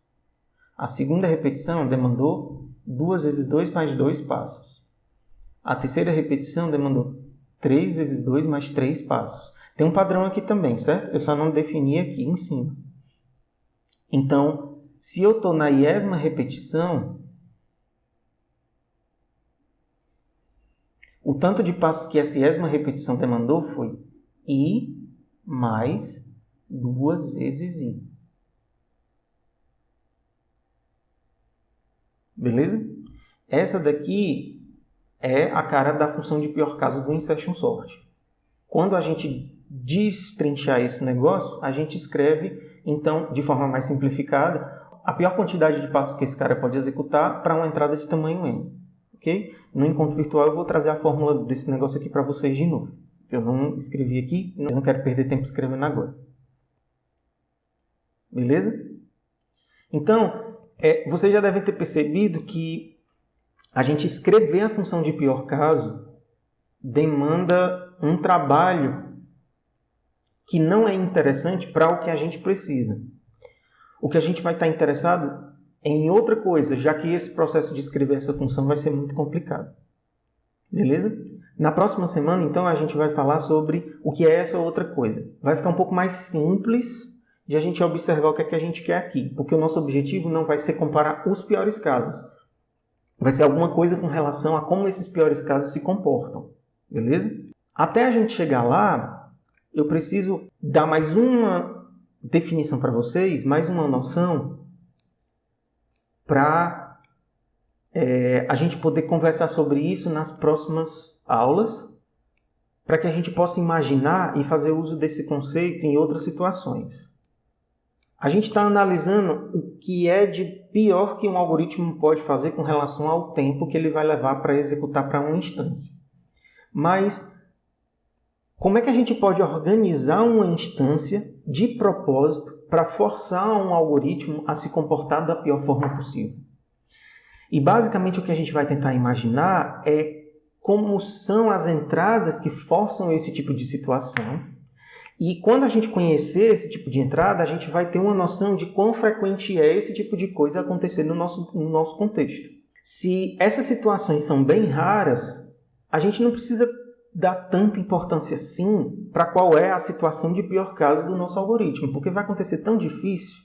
A segunda repetição demandou 2 vezes 2 mais 2 passos. A terceira repetição demandou 3 vezes 2 mais 3 passos. Tem um padrão aqui também, certo? Eu só não defini aqui em cima. Então, se eu estou na 10ª repetição, o tanto de passos que essa 10ª repetição demandou foi I mais 2 vezes I. Beleza? Essa daqui é a cara da função de pior caso do insertion sort. Quando a gente destrinchar esse negócio, a gente escreve, então, de forma mais simplificada, a pior quantidade de passos que esse cara pode executar para uma entrada de tamanho n. Okay? No encontro virtual eu vou trazer a fórmula desse negócio aqui para vocês de novo. Eu não escrevi aqui, eu não quero perder tempo escrevendo agora. Beleza? Então, vocês já devem ter percebido que a gente escrever a função de pior caso demanda um trabalho que não é interessante para o que a gente precisa. O que a gente vai estar interessado é em outra coisa, já que esse processo de escrever essa função vai ser muito complicado. Beleza? Na próxima semana, então, a gente vai falar sobre o que é essa outra coisa. Vai ficar um pouco mais simples de a gente observar o que é que a gente quer aqui, porque o nosso objetivo não vai ser comparar os piores casos. Vai ser alguma coisa com relação a como esses piores casos se comportam. Beleza? Até a gente chegar lá, eu preciso dar mais uma definição para vocês, mais uma noção, para a gente poder conversar sobre isso nas próximas aulas, para que a gente possa imaginar e fazer uso desse conceito em outras situações. A gente está analisando o que é de pior que um algoritmo pode fazer com relação ao tempo que ele vai levar para executar para uma instância. Mas como é que a gente pode organizar uma instância de propósito para forçar um algoritmo a se comportar da pior forma possível? E basicamente o que a gente vai tentar imaginar é como são as entradas que forçam esse tipo de situação. E quando a gente conhecer esse tipo de entrada, a gente vai ter uma noção de quão frequente é esse tipo de coisa acontecer no nosso contexto. Se essas situações são bem raras, a gente não precisa dar tanta importância assim para qual é a situação de pior caso do nosso algoritmo, porque vai acontecer tão difícil.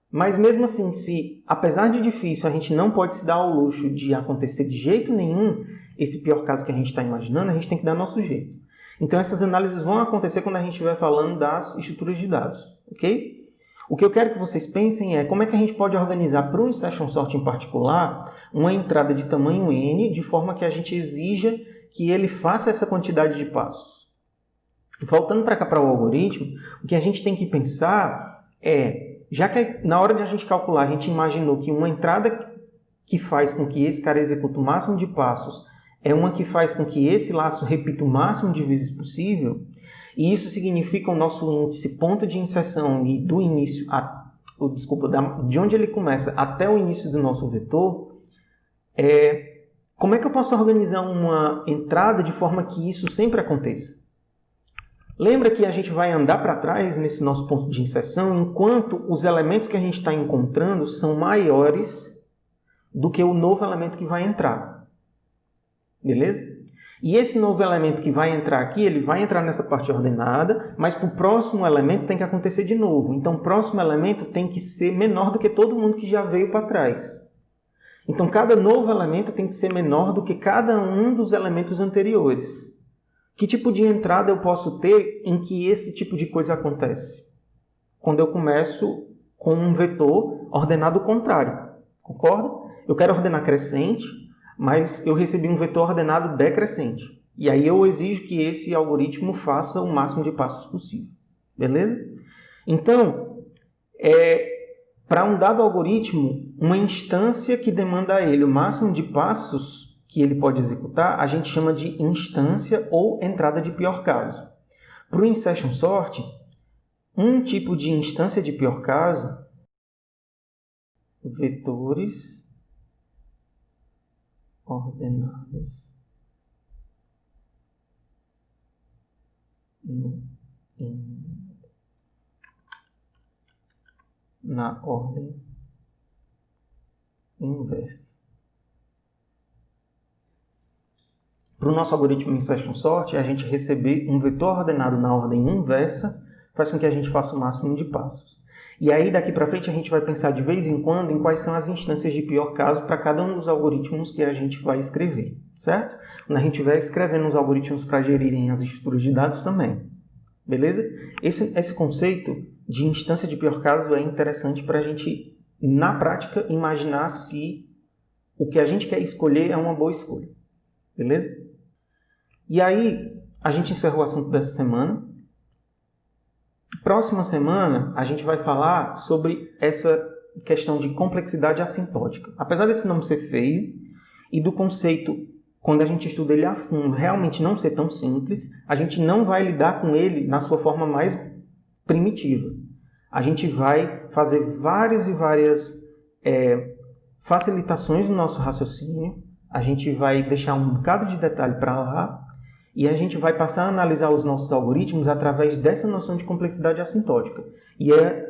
Mas mesmo assim, se apesar de difícil, a gente não pode se dar ao luxo de acontecer de jeito nenhum esse pior caso que a gente está imaginando, a gente tem que dar nosso jeito. Então essas análises vão acontecer quando a gente estiver falando das estruturas de dados, ok? O que eu quero que vocês pensem é como é que a gente pode organizar para um insertion sort em particular uma entrada de tamanho n de forma que a gente exija que ele faça essa quantidade de passos. Voltando para cá para o algoritmo, o que a gente tem que pensar é, já que na hora de a gente calcular a gente imaginou que uma entrada que faz com que esse cara execute o máximo de passos é uma que faz com que esse laço repita o máximo de vezes possível, E isso significa o nosso índice ponto de inserção e do início, de onde ele começa até o início do nosso vetor. Como é que eu posso organizar uma entrada de forma que isso sempre aconteça? Lembra que a gente vai andar para trás nesse nosso ponto de inserção enquanto os elementos que a gente está encontrando são maiores do que o novo elemento que vai entrar. Beleza? E esse novo elemento que vai entrar aqui, ele vai entrar nessa parte ordenada, mas para o próximo elemento tem que acontecer de novo. Então, o próximo elemento tem que ser menor do que todo mundo que já veio para trás. Então, cada novo elemento tem que ser menor do que cada um dos elementos anteriores. Que tipo de entrada eu posso ter em que esse tipo de coisa acontece? Quando eu começo com um vetor ordenado contrário. Concorda? Eu quero ordenar crescente, mas eu recebi um vetor ordenado decrescente. E aí eu exijo que esse algoritmo faça o máximo de passos possível. Beleza? Então, para um dado algoritmo, uma instância que demanda a ele o máximo de passos que ele pode executar, a gente chama de instância ou entrada de pior caso. Para o insertion sort, um tipo de instância de pior caso, vetores ordenados na ordem inversa. Para o nosso algoritmo insertion sort, a gente receber um vetor ordenado na ordem inversa faz com que a gente faça o máximo de passos. E aí, daqui para frente, a gente vai pensar de vez em quando em quais são as instâncias de pior caso para cada um dos algoritmos que a gente vai escrever, certo? Quando a gente estiver escrevendo os algoritmos para gerirem as estruturas de dados também. Beleza? Esse conceito de instância de pior caso é interessante para a gente, na prática, imaginar se o que a gente quer escolher é uma boa escolha. Beleza? E aí, a gente encerrou o assunto dessa semana. Próxima semana, a gente vai falar sobre essa questão de complexidade assintótica. Apesar desse nome ser feio e do conceito, quando a gente estuda ele a fundo, realmente não ser tão simples, a gente não vai lidar com ele na sua forma mais primitiva. A gente vai fazer várias e várias facilitações no nosso raciocínio, a gente vai deixar um bocado de detalhe para lá, e a gente vai passar a analisar os nossos algoritmos através dessa noção de complexidade assintótica. E é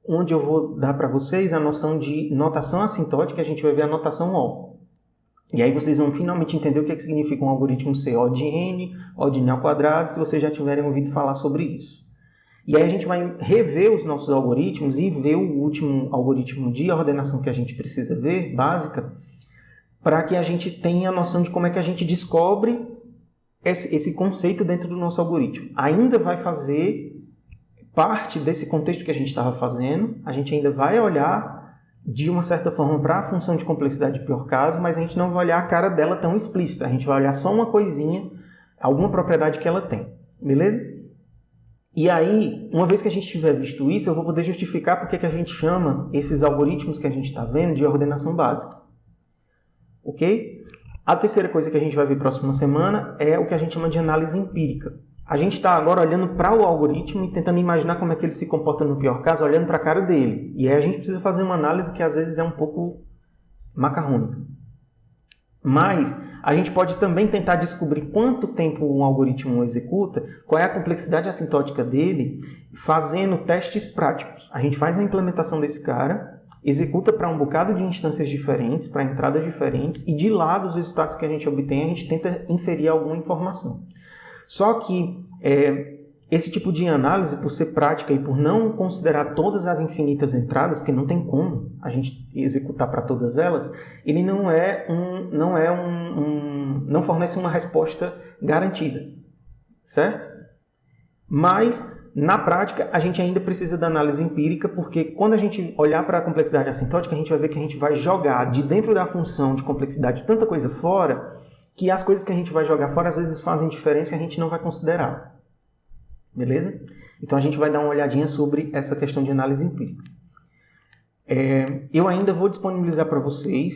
onde eu vou dar para vocês a noção de notação assintótica, a gente vai ver a notação O. E aí vocês vão finalmente entender o que significa um algoritmo ser O de n, O de n ao quadrado, se vocês já tiverem ouvido falar sobre isso. E aí a gente vai rever os nossos algoritmos e ver o último algoritmo de ordenação que a gente precisa ver, básica, para que a gente tenha a noção de como é que a gente descobre esse conceito dentro do nosso algoritmo. Ainda vai fazer parte desse contexto que a gente estava fazendo, a gente ainda vai olhar de uma certa forma para a função de complexidade de pior caso, mas a gente não vai olhar a cara dela tão explícita, a gente vai olhar só uma coisinha, alguma propriedade que ela tem, beleza? E aí, uma vez que a gente tiver visto isso, eu vou poder justificar porque que a gente chama esses algoritmos que a gente está vendo de ordenação básica. Ok? A terceira coisa que a gente vai ver próxima semana é o que a gente chama de análise empírica. A gente está agora olhando para o algoritmo e tentando imaginar como é que ele se comporta no pior caso, olhando para a cara dele. E aí a gente precisa fazer uma análise que às vezes é um pouco macarrônica. Mas a gente pode também tentar descobrir quanto tempo um algoritmo executa, qual é a complexidade assintótica dele, fazendo testes práticos. A gente faz a implementação desse cara, executa para um bocado de instâncias diferentes, para entradas diferentes, e de lá dos resultados que a gente obtém, a gente tenta inferir alguma informação. Só que esse tipo de análise, por ser prática e por não considerar todas as infinitas entradas, porque não tem como a gente executar para todas elas, ele não fornece uma resposta garantida, certo? Mas na prática, a gente ainda precisa da análise empírica, porque quando a gente olhar para a complexidade assintótica, a gente vai ver que a gente vai jogar de dentro da função de complexidade tanta coisa fora, que as coisas que a gente vai jogar fora às vezes fazem diferença e a gente não vai considerar. Beleza? Então a gente vai dar uma olhadinha sobre essa questão de análise empírica. Eu ainda vou disponibilizar para vocês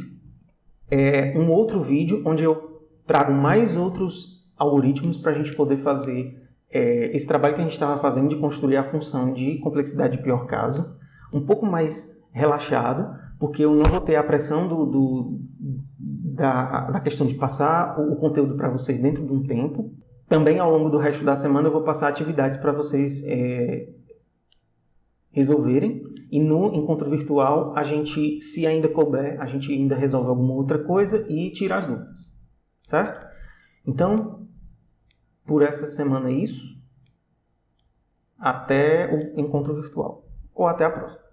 um outro vídeo onde eu trago mais outros algoritmos para a gente poder fazer esse trabalho que a gente estava fazendo de construir a função de complexidade de pior caso um pouco mais relaxado, porque eu não vou ter a pressão da questão de passar o conteúdo para vocês dentro de um tempo. Também, ao longo do resto da semana, eu vou passar atividades para vocês resolverem. E no encontro virtual, a gente, se ainda couber, a gente ainda resolve alguma outra coisa e tira as dúvidas. Certo? Então, por essa semana é isso. Até o encontro virtual. Ou até a próxima.